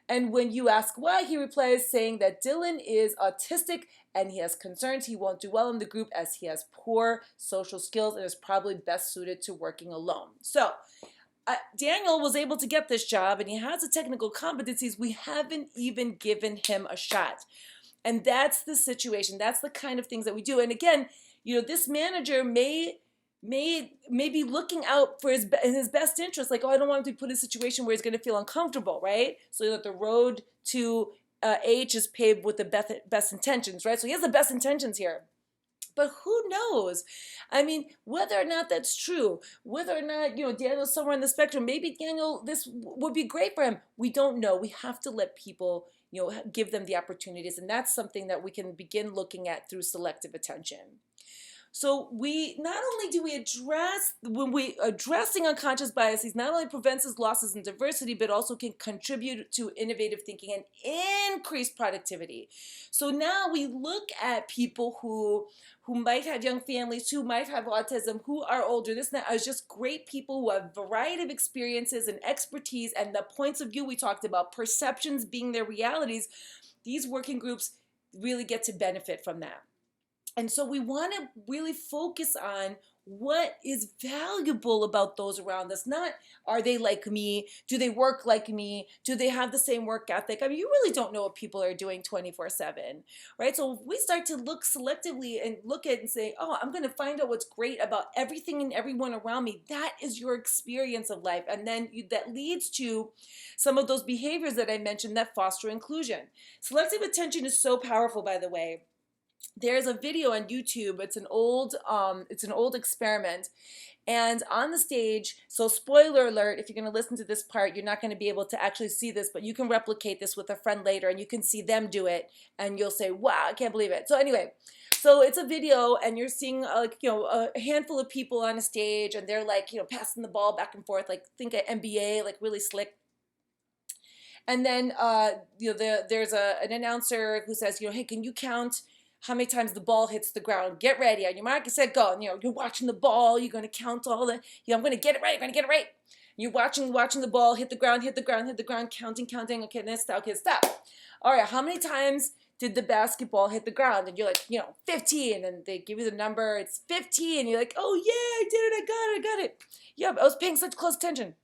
And when you ask why, he replies saying that Dylan is autistic and he has concerns he won't do well in the group as he has poor social skills and is probably best suited to working alone. So Daniel was able to get this job and he has the technical competencies. We haven't even given him a shot. And that's the situation. That's the kind of things that we do. And again, this manager may be looking out for his best interest, like, oh, I don't want him to put in a situation where he's going to feel uncomfortable, right? So that the road to H is paved with the best intentions, right? So he has the best intentions here. But who knows? I mean, whether or not that's true, whether or not, Daniel's somewhere on the spectrum, maybe Daniel, this would be great for him. We don't know. We have to let people, give them the opportunities. And that's something that we can begin looking at through selective attention. So we not only do we address, when we addressing unconscious biases, not only prevents us losses in diversity, but also can contribute to innovative thinking and increase productivity. So now we look at people who might have young families, who might have autism, who are older, this and that, as just great people who have a variety of experiences and expertise and the points of view we talked about, perceptions being their realities. These working groups really get to benefit from that. And so we want to really focus on what is valuable about those around us. Not, are they like me? Do they work like me? Do they have the same work ethic? I mean, you really don't know what people are doing 24/7, right? So if we start to look selectively and look at and say, oh, I'm going to find out what's great about everything and everyone around me. That is your experience of life. And then that leads to some of those behaviors that I mentioned that foster inclusion. Selective attention is so powerful, by the way. There's a video on YouTube. It's an old experiment, and on the stage, so spoiler alert, if you're going to listen to this part, you're not going to be able to actually see this, but you can replicate this with a friend later and you can see them do it and you'll say, wow, I can't believe it. So anyway, so it's a video and you're seeing a handful of people on a stage and they're like, passing the ball back and forth, like think of NBA, like really slick. And then there's an announcer who says, hey, can you count how many times the ball hits the ground? Get ready. On your mark, you said, go. And, you're watching the ball. You're going to count all the, I'm going to get it right. I'm going to get it right. You're watching the ball hit the ground, counting. Okay, then stop. Okay, stop. All right, how many times did the basketball hit the ground? And you're like, 15. And they give you the number. It's 15. And you're like, oh, yeah, I did it. I got it. Yeah, I was paying such close attention.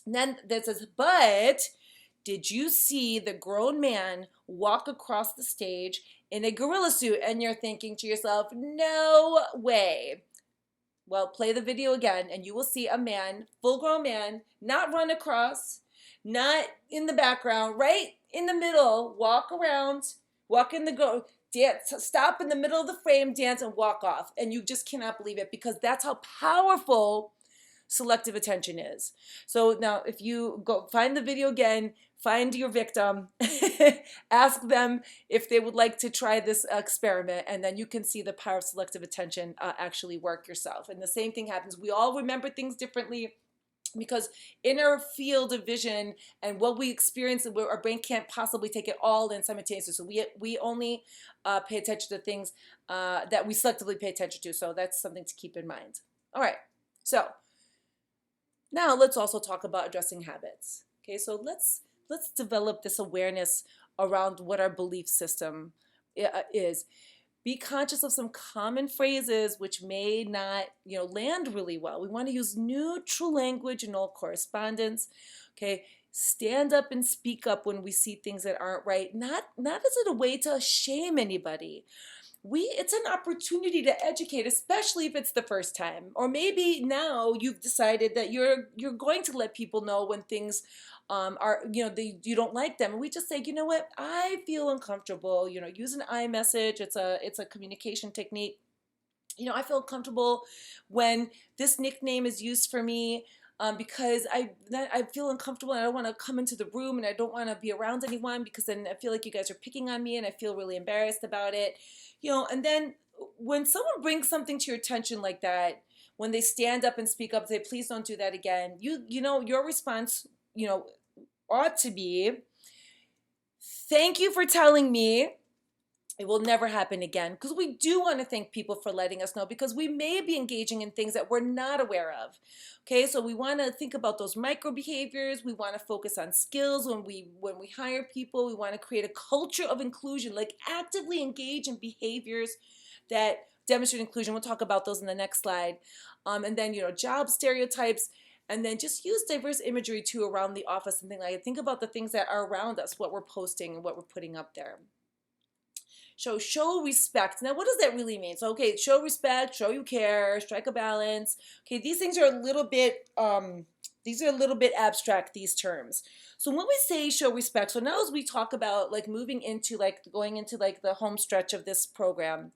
And then that says, but did you see the grown man walk across the stage in a gorilla suit? And you're thinking to yourself, no way. Well, play the video again and you will see a man, full-grown man, not run across, not in the background, right in the middle, walk around, walk in the dance, stop in the middle of the frame, dance, and walk off. And you just cannot believe it, because that's how powerful selective attention is. So now if you go find the video again, find your victim, ask them if they would like to try this experiment, and then you can see the power of selective attention actually work yourself. And the same thing happens. We all remember things differently, because in our field of vision and what we experience, our brain can't possibly take it all in simultaneously. So we only pay attention to things that we selectively pay attention to. So that's something to keep in mind. All right, so now let's also talk about addressing habits. Okay, so let's develop this awareness around what our belief system is. Be conscious of some common phrases which may not, land really well. We want to use neutral language in all correspondence. Okay, stand up and speak up when we see things that aren't right. Not as a way to shame anybody. It's an opportunity to educate, especially if it's the first time. Or maybe now you've decided that you're going to let people know when things are, you don't like them. And we just say, you know what, I feel uncomfortable, use an iMessage. It's a communication technique. I feel comfortable when this nickname is used for me. because I feel uncomfortable and I don't want to come into the room and I don't want to be around anyone because then I feel like you guys are picking on me and I feel really embarrassed about it. And then when someone brings something to your attention like that, when they stand up and speak up, say, please don't do that again, your response, ought to be, thank you for telling me. It will never happen again, because we do want to thank people for letting us know, because we may be engaging in things that we're not aware of. Okay, so we want to think about those micro behaviors. We want to focus on skills when we hire people. We want to create a culture of inclusion, like actively engage in behaviors that demonstrate inclusion. We'll talk about those in the next slide. And then job stereotypes. And then just use diverse imagery too around the office and things like that. Think about the things that are around us, what we're posting and what we're putting up there. So show respect. Now, what does that really mean? So, okay, show respect, show you care, strike a balance. Okay, these things are a little bit abstract, these terms. So when we say show respect, so now as we talk about like moving into like going into like the home stretch of this program,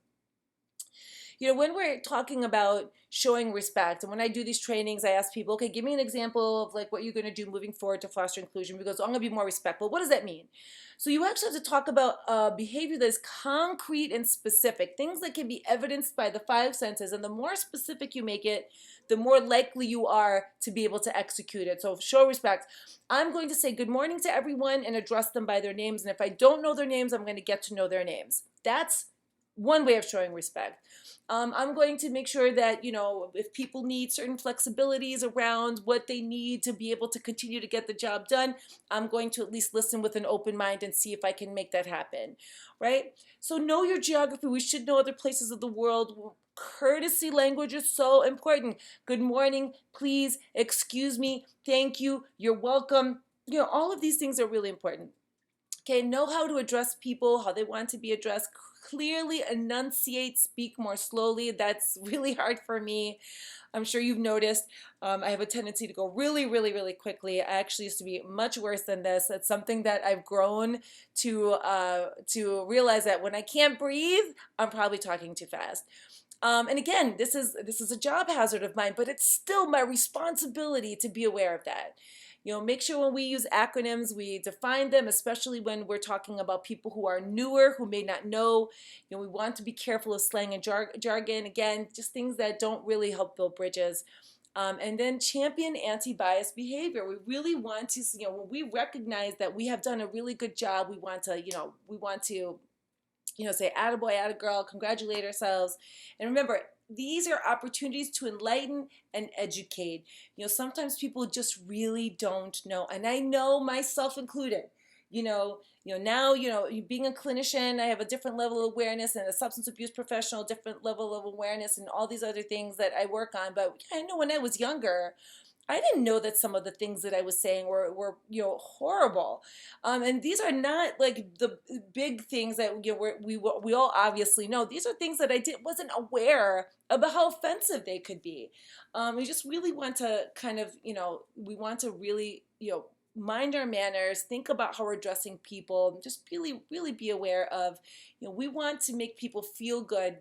when we're talking about showing respect, and when I do these trainings, I ask people, okay, give me an example of like what you're going to do moving forward to foster inclusion, because I'm going to be more respectful. What does that mean? So you actually have to talk about behavior that is concrete and specific, things that can be evidenced by the five senses. And the more specific you make it, the more likely you are to be able to execute it. So show respect. I'm going to say good morning to everyone and address them by their names. And if I don't know their names, I'm going to get to know their names. That's one way of showing respect. I'm going to make sure that, if people need certain flexibilities around what they need to be able to continue to get the job done, I'm going to at least listen with an open mind and see if I can make that happen, right? So know your geography. We should know other places of the world. Courtesy language is so important. Good morning, please, excuse me, thank you, you're welcome. All of these things are really important. Okay, know how to address people, how they want to be addressed. Clearly enunciate, speak more slowly. That's really hard for me. I'm sure you've noticed. I have a tendency to go really, really, really quickly. I actually used to be much worse than this. That's something that I've grown to realize that when I can't breathe, I'm probably talking too fast. And again, this is a job hazard of mine, but it's still my responsibility to be aware of that. Make sure when we use acronyms, we define them, especially when we're talking about people who are newer, who may not know. We want to be careful of slang and jargon. Again, just things that don't really help build bridges. And then champion anti-bias behavior. We really want to, when we recognize that we have done a really good job, we want to say attaboy, attagirl, congratulate ourselves. And remember, these are opportunities to enlighten and educate. Sometimes people just really don't know. And I know, myself included, now, being a clinician, I have a different level of awareness, and a substance abuse professional, different level of awareness, and all these other things that I work on. But I know when I was younger, I didn't know that some of the things that I was saying were horrible, and these are not like the big things that we all obviously know. These are things that I wasn't aware about how offensive they could be. We just really want to kind of we want to really mind our manners, think about how we're addressing people, just really really be aware of we want to make people feel good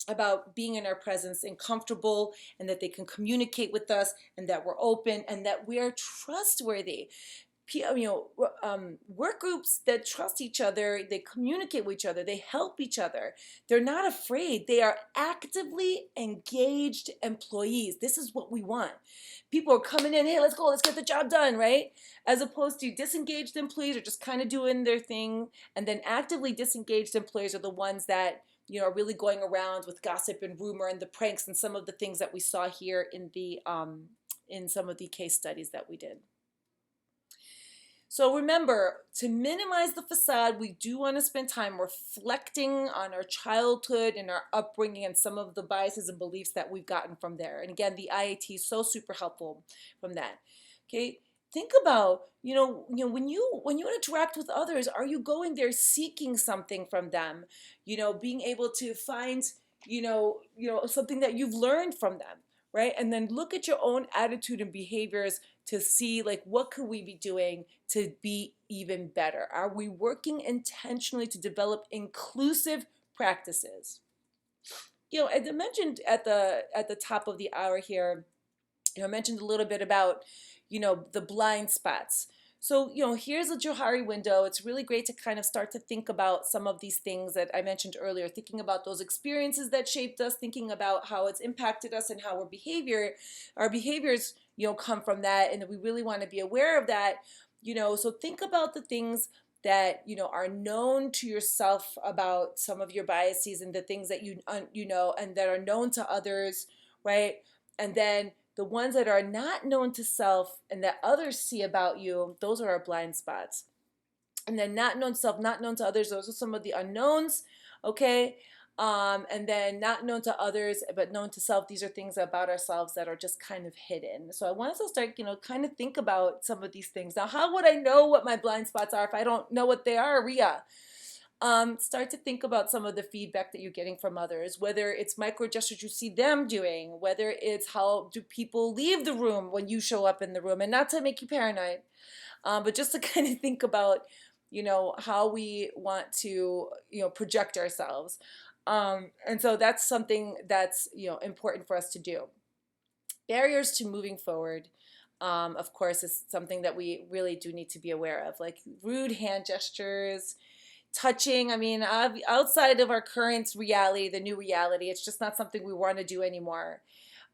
about being in our presence and comfortable, and that they can communicate with us, and that we're open, and that we are trustworthy. Work groups that trust each other, they communicate with each other, they help each other. They're not afraid. They are actively engaged employees. This is what we want. People are coming in, hey, let's go, let's get the job done, right? As opposed to disengaged employees are just kind of doing their thing, and then actively disengaged employees are the ones that are really going around with gossip and rumor and the pranks and some of the things that we saw here in some of the case studies that we did. So remember, to minimize the facade, we do want to spend time reflecting on our childhood and our upbringing and some of the biases and beliefs that we've gotten from there. And again, the IAT is so super helpful from that. Okay, think about when you interact with others, are you going there seeking something from them? Being able to find something that you've learned from them, right? And then look at your own attitude and behaviors to see like what could we be doing to be even better. Are we working intentionally to develop inclusive practices? As I mentioned at the top of the hour here, I mentioned a little bit about, the blind spots. So, here's a Johari window. It's really great to kind of start to think about some of these things that I mentioned earlier, thinking about those experiences that shaped us, thinking about how it's impacted us and how our behaviors, come from that, and that we really want to be aware of that. So think about the things that are known to yourself about some of your biases, and the things that and that are known to others, right? And then the ones that are not known to self and that others see about you, those are our blind spots. And then not known to self, not known to others, those are some of the unknowns, okay? And then not known to others, but known to self, these are things about ourselves that are just kind of hidden. So I want us to start, kind of think about some of these things. Now, how would I know what my blind spots are if I don't know what they are, Ria? Start to think about some of the feedback that you're getting from others, whether it's micro gestures you see them doing, whether it's how do people leave the room when you show up in the room, and not to make you paranoid, but just to kind of think about, how we want to, project ourselves. And so that's something that's, important for us to do. Barriers to moving forward. Of course, is something that we really do need to be aware of, like rude hand gestures, touching. I mean, outside of our current reality, the new reality, it's just not something we want to do anymore.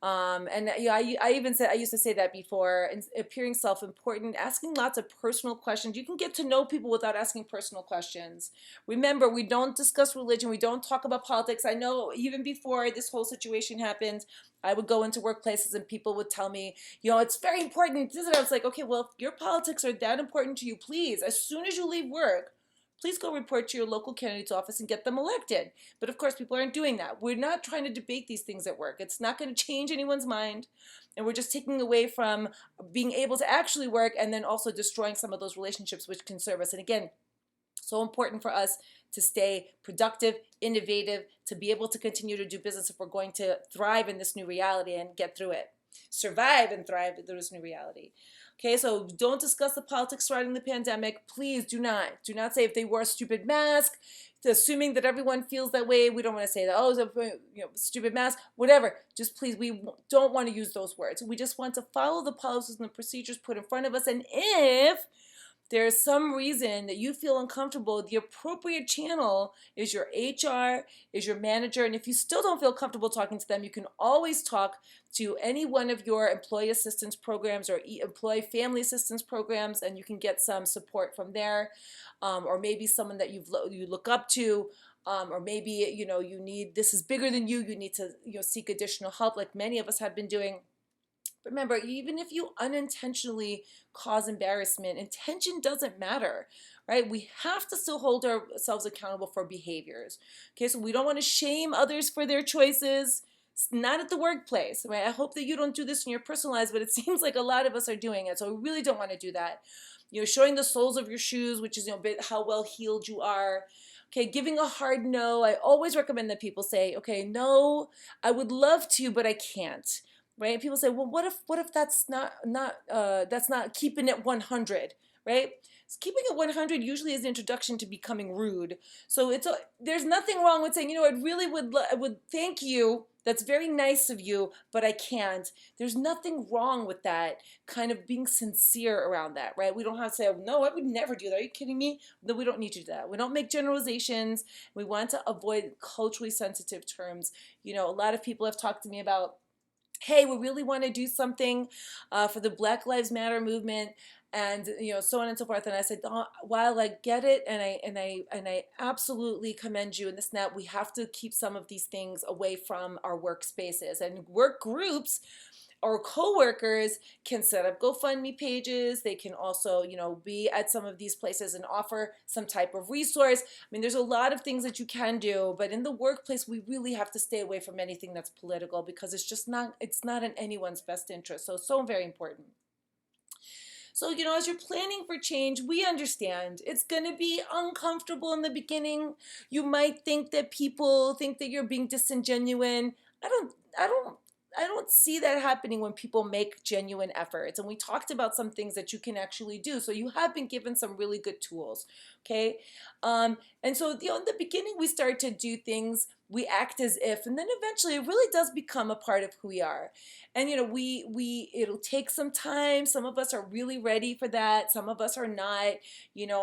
And I even said, I used to say that before, and appearing self-important, asking lots of personal questions. You can get to know people without asking personal questions. Remember, we don't discuss religion. We don't talk about politics. I know even before this whole situation happened, I would go into workplaces and people would tell me, it's very important. I was like, okay, well, if your politics are that important to you, please, as soon as you leave work, please go report to your local candidate's office and get them elected. But of course, people aren't doing that. We're not trying to debate these things at work. It's not going to change anyone's mind. And we're just taking away from being able to actually work, and then also destroying some of those relationships which can serve us. And again, so important for us to stay productive, innovative, to be able to continue to do business if we're going to thrive in this new reality and get through it. Survive and thrive in this new reality. Okay, so don't discuss the politics surrounding the pandemic. Please do not. Do not say if they wore a stupid mask, assuming that everyone feels that way. We don't want to say that, oh, it's a stupid mask, whatever. Just please, we don't want to use those words. We just want to follow the policies and the procedures put in front of us. And if there's some reason that you feel uncomfortable, the appropriate channel is your HR, is your manager. And if you still don't feel comfortable talking to them, you can always talk to any one of your employee assistance programs or employee family assistance programs, and you can get some support from there. Or maybe someone that you look up to, or maybe you need, this is bigger than you need to seek additional help, like many of us have been doing. Remember, even if you unintentionally cause embarrassment, intention doesn't matter, right? We have to still hold ourselves accountable for behaviors. Okay, so we don't want to shame others for their choices. It's not at the workplace, right? I hope that you don't do this in your personal lives, but it seems like a lot of us are doing it. So we really don't want to do that. Showing the soles of your shoes, which is, how well heeled you are. Okay, giving a hard no. I always recommend that people say, okay, no, I would love to, but I can't. Right? People say, well, what if that's not keeping it 100, right? So keeping it 100 usually is the introduction to becoming rude. So there's nothing wrong with saying, I really would thank you. That's very nice of you, but I can't. There's nothing wrong with that, kind of being sincere around that, right? We don't have to say, oh, no, I would never do that. Are you kidding me? No, we don't need to do that. We don't make generalizations. We want to avoid culturally sensitive terms. A lot of people have talked to me about, hey, we really want to do something for the Black Lives Matter movement, and so on and so forth. And I said, oh, while I get it, and I absolutely commend you, and this and that, we have to keep some of these things away from our workspaces and work groups. Or coworkers can set up GoFundMe pages. They can also, be at some of these places and offer some type of resource. I mean, there's a lot of things that you can do, but in the workplace, we really have to stay away from anything that's political, because it's not in anyone's best interest. So very important. So, as you're planning for change, we understand it's going to be uncomfortable in the beginning. You might think that people think that you're being disingenuous. I don't don't see that happening when people make genuine efforts. And we talked about some things that you can actually do. So you have been given some really good tools. Okay. And so in the beginning, we start to do things, we act as if, and then eventually it really does become a part of who we are. And it'll take some time. Some of us are really ready for that. Some of us are not.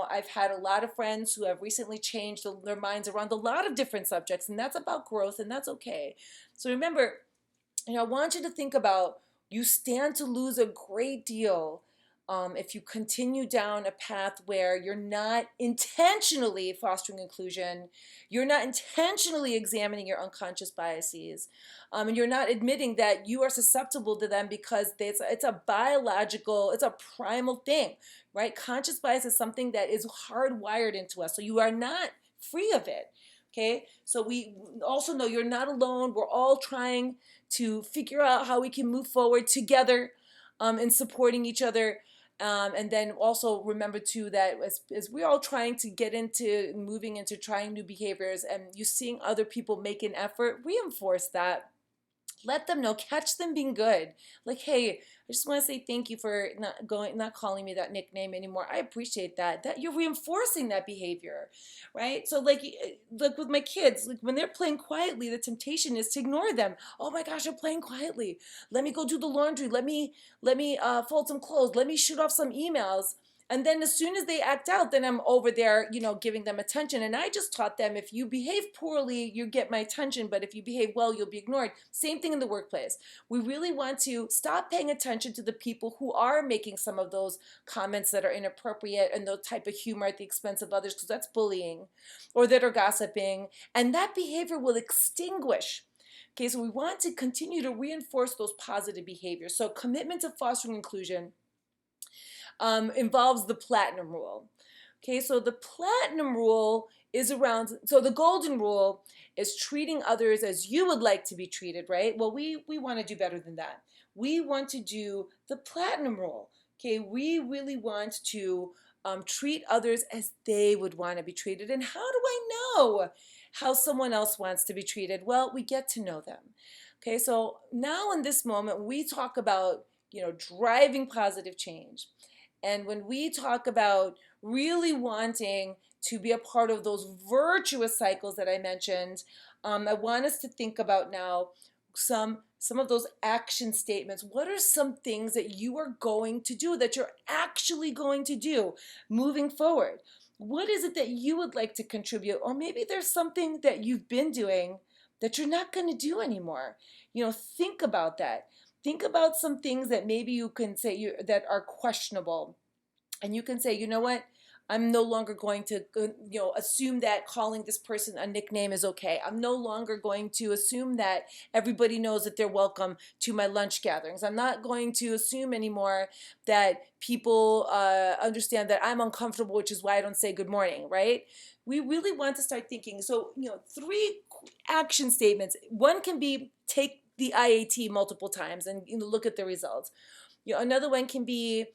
I've had a lot of friends who have recently changed their minds around a lot of different subjects, and that's about growth, and that's okay. So remember, I want you to think about, you stand to lose a great deal if you continue down a path where you're not intentionally fostering inclusion, you're not intentionally examining your unconscious biases, and you're not admitting that you are susceptible to them because it's a biological, it's a primal thing, right? Conscious bias is something that is hardwired into us, so you are not free of it. Okay, so we also know you're not alone. We're all trying to figure out how we can move forward together in supporting each other. And then also remember too that as we're all trying to get into moving into trying new behaviors, and you seeing other people make an effort, reinforce that. Let them know, catch them being good. Like, hey, I just want to say thank you for not calling me that nickname anymore. I appreciate that. That you're reinforcing that behavior, right? So like with my kids, like when they're playing quietly, the temptation is to ignore them. Oh my gosh, they're playing quietly. Let me go do the laundry. Let me fold some clothes. Let me shoot off some emails. And then as soon as they act out, then I'm over there, giving them attention. And I just taught them, if you behave poorly, you get my attention. But if you behave well, you'll be ignored. Same thing in the workplace. We really want to stop paying attention to the people who are making some of those comments that are inappropriate and the type of humor at the expense of others, because that's bullying, or that are gossiping. And that behavior will extinguish. Okay, so we want to continue to reinforce those positive behaviors. So commitment to fostering inclusion involves the platinum rule. Okay, so the platinum rule is around, so the golden rule is treating others as you would like to be treated, right? Well, we want to do better than that. We want to do the platinum rule. Okay, we really want to treat others as they would want to be treated. And how do I know how someone else wants to be treated? Well, we get to know them. Okay, so now in this moment, we talk about, driving positive change. And when we talk about really wanting to be a part of those virtuous cycles that I mentioned, I want us to think about now some of those action statements. What are some things that you are going to do, that you're actually going to do moving forward? What is it that you would like to contribute? Or maybe there's something that you've been doing that you're not going to do anymore. Think about that. Think about some things that maybe you can say that are questionable. And you can say, you know what? I'm no longer going to, assume that calling this person a nickname is okay. I'm no longer going to assume that everybody knows that they're welcome to my lunch gatherings. I'm not going to assume anymore that people understand that I'm uncomfortable, which is why I don't say good morning, right? We really want to start thinking. So, 3 action statements. One can be take the IAT multiple times and look at the results. Another one can be,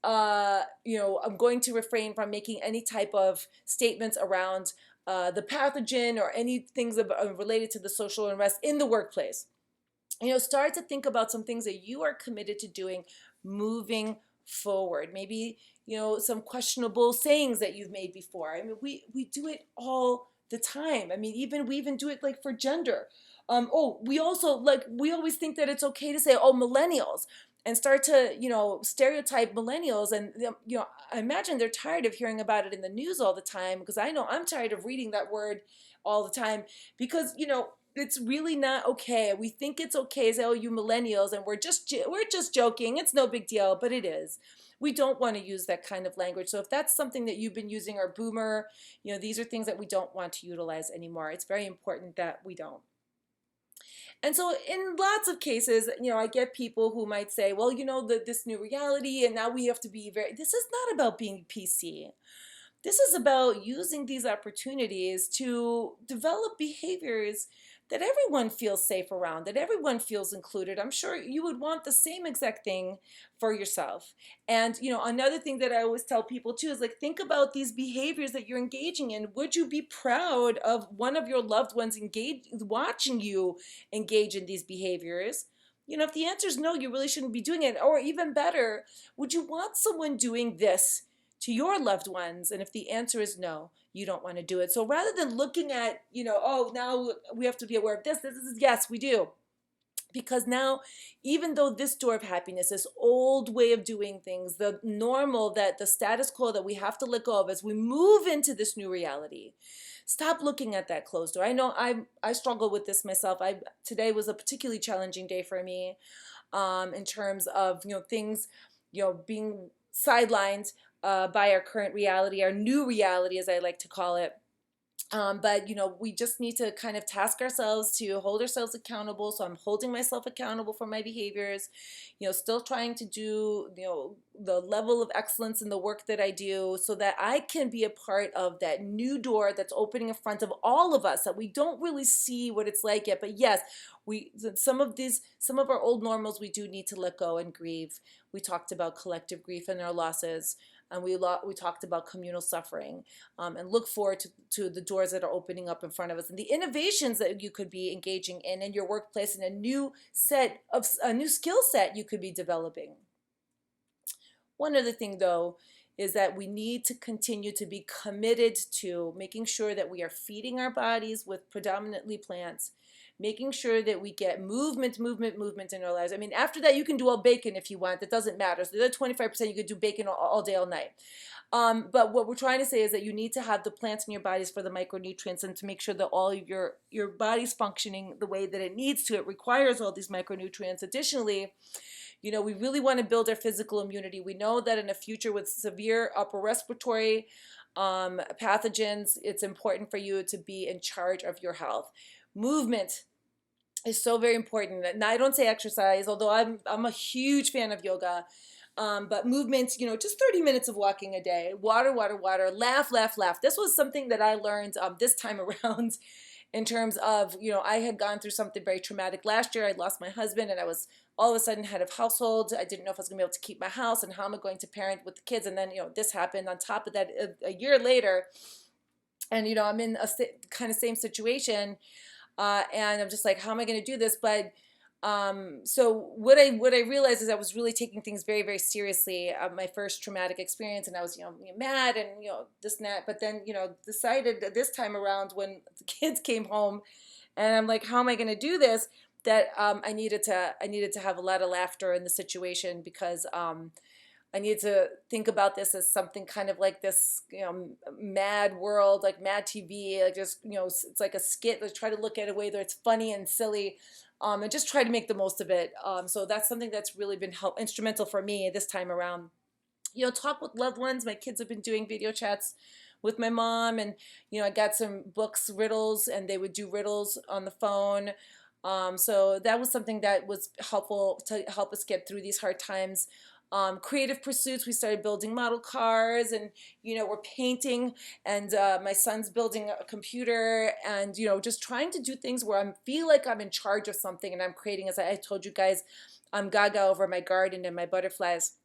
I'm going to refrain from making any type of statements around the pathogen or any things related to the social unrest in the workplace. Start to think about some things that you are committed to doing moving forward. Maybe, some questionable sayings that you've made before. I mean, we do it all the time. I mean, we even do it like for gender. We also, we always think that it's okay to say, millennials, and start to, stereotype millennials. And, I imagine they're tired of hearing about it in the news all the time, because I know I'm tired of reading that word all the time, because, it's really not okay. We think it's okay to say, you millennials, and we're just joking. It's no big deal, but it is. We don't want to use that kind of language. So if that's something that you've been using, or boomer, these are things that we don't want to utilize anymore. It's very important that we don't. And so in lots of cases, I get people who might say, well, this new reality, and now we have to be this is not about being PC. This is about using these opportunities to develop behaviors that everyone feels safe around, that everyone feels included. I'm sure you would want the same exact thing for yourself. And, another thing that I always tell people too is, think about these behaviors that you're engaging in. Would you be proud of one of your loved ones watching you engage in these behaviors? If the answer is no, you really shouldn't be doing it. Or even better, would you want someone doing this to your loved ones? And if the answer is no, you don't want to do it. So rather than looking at, oh, now we have to be aware of this is yes, we do. Because now, even though this door of happiness, this old way of doing things, the normal, that the status quo that we have to let go of as we move into this new reality, stop looking at that closed door. I know I struggle with this myself. Today was a particularly challenging day for me, in terms of things, being sidelined by our current reality, our new reality, as I like to call it. But we just need to kind of task ourselves to hold ourselves accountable. So I'm holding myself accountable for my behaviors, still trying to do, the level of excellence in the work that I do, so that I can be a part of that new door that's opening in front of all of us, that we don't really see what it's like yet. But yes, some of our old normals, we do need to let go and grieve. We talked about collective grief and our losses. And we talked about communal suffering, and look forward to the doors that are opening up in front of us and the innovations that you could be engaging in your workplace, and a new skill set you could be developing. One other thing, though, is that we need to continue to be committed to making sure that we are feeding our bodies with predominantly plants, making sure that we get movement in our lives. I mean, after that, you can do all bacon if you want. That doesn't matter. So the other 25%, you could do bacon all day, all night. But what we're trying to say is that you need to have the plants in your bodies for the micronutrients, and to make sure that all of your body's functioning the way that it needs to. It requires all these micronutrients. Additionally, we really want to build our physical immunity. We know that in a future with severe upper respiratory pathogens, it's important for you to be in charge of your health. Movement is so very important. Now, I don't say exercise, although I'm a huge fan of yoga. But movement, just 30 minutes of walking a day, water, laugh. This was something that I learned this time around, in terms of, I had gone through something very traumatic last year. I lost my husband, and I was all of a sudden head of household. I didn't know if I was going to be able to keep my house, and how am I going to parent with the kids. And then, this happened on top of that a year later. And, I'm in a kind of same situation. And I'm just like, how am I going to do this? But so what I realized is I was really taking things very, very seriously. My first traumatic experience, and I was mad and this and that. But then decided that this time around, when the kids came home, and I'm like, how am I going to do this? That I needed to have a lot of laughter in the situation, because I need to think about this as something kind of like this, mad world, like Mad TV, like just, it's like a skit. Let's try to look at a way that it's funny and silly, and just try to make the most of it. So that's something that's really been instrumental for me this time around. Talk with loved ones. My kids have been doing video chats with my mom, and, I got some books, riddles, and they would do riddles on the phone. So that was something that was helpful to help us get through these hard times. Creative pursuits, we started building model cars, and we're painting, and my son's building a computer, and just trying to do things where I feel like I'm in charge of something, and I'm creating. As I told you guys, I'm gaga over my garden and my butterflies.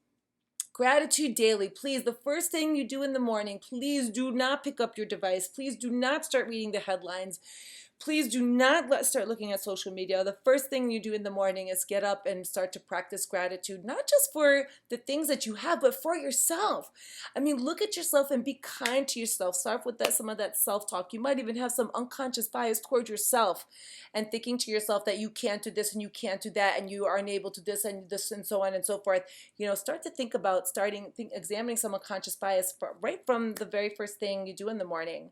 Gratitude daily. Please, the first thing you do in the morning, please do not pick up your device. Please do not start reading the headlines. Please do not start looking at social media. The first thing you do in the morning is get up and start to practice gratitude, not just for the things that you have, but for yourself. I mean, look at yourself and be kind to yourself. Start with some of that self-talk. You might even have some unconscious bias towards yourself, and thinking to yourself that you can't do this and you can't do that, and you are unable to this and so on and so forth. Start to think about examining some unconscious bias right from the very first thing you do in the morning.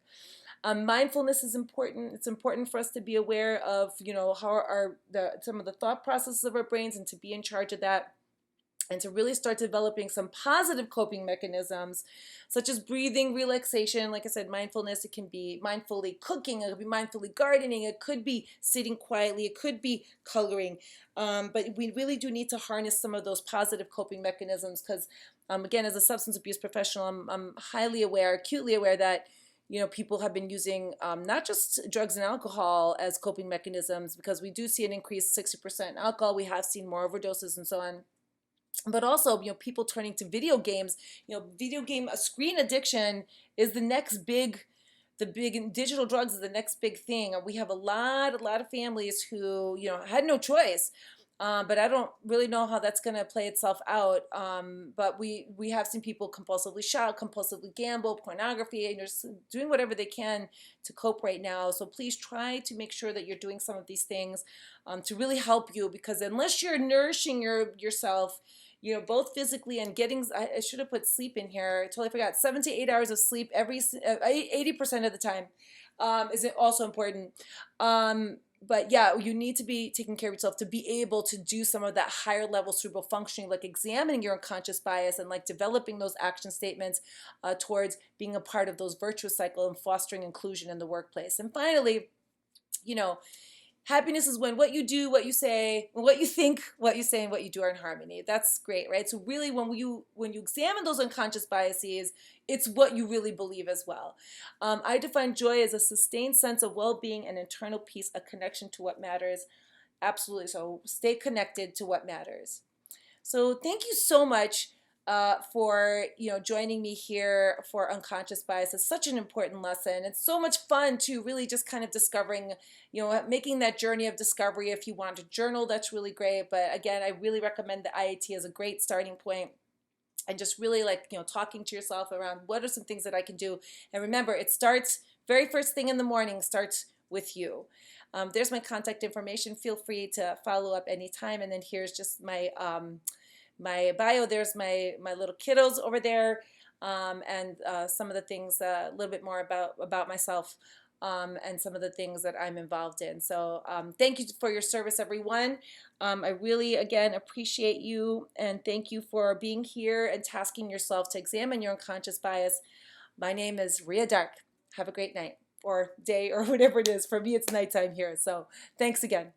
Mindfulness is important. It's important for us to be aware of, how some of the thought processes of our brains, and to be in charge of that, and to really start developing some positive coping mechanisms, such as breathing, relaxation. Like I said, mindfulness, it can be mindfully cooking, it could be mindfully gardening, it could be sitting quietly, it could be coloring. But we really do need to harness some of those positive coping mechanisms, because, again, as a substance abuse professional, I'm highly aware, acutely aware that people have been using not just drugs and alcohol as coping mechanisms, because we do see an increase 60% in alcohol. We have seen more overdoses and so on. But also, people turning to video games. A screen addiction is the big digital drugs is the next big thing. We have a lot of families who, had no choice. but I don't really know how that's going to play itself out. But we have seen people compulsively shout, compulsively gamble, pornography, and just doing whatever they can to cope right now. So please try to make sure that you're doing some of these things to really help you, because unless you're nourishing yourself, both physically and getting, I should have put sleep in here. I totally forgot. 7 to 8 hours of sleep 80% of the time is also important. But yeah, you need to be taking care of yourself to be able to do some of that higher level cerebral functioning, like examining your unconscious bias and like developing those action statements towards being a part of those virtuous cycle and fostering inclusion in the workplace. And finally, you know, happiness is when what you do, what you say, what you think, what you say, and what you do are in harmony. That's great, right? So really, when you examine those unconscious biases, it's what you really believe as well. I define joy as a sustained sense of well-being and internal peace, a connection to what matters. Absolutely. So stay connected to what matters. So thank you so much for joining me here for unconscious bias. It's such an important lesson. It's so much fun to really just kind of discovering, making that journey of discovery. If you want to journal, that's really great. But again, I really recommend the IAT as a great starting point. And just really talking to yourself around what are some things that I can do. And remember, it starts very first thing in the morning, starts with you. There's my contact information. Feel free to follow up anytime. And then here's just my bio. There's my little kiddos over there, and some of the things, a little bit more about myself, and some of the things that I'm involved in. So thank you for your service, everyone. I really, again, appreciate you, and thank you for being here and tasking yourself to examine your unconscious bias. My name is Ria Dark. Have a great night or day or whatever it is. For me, it's nighttime here. So thanks again.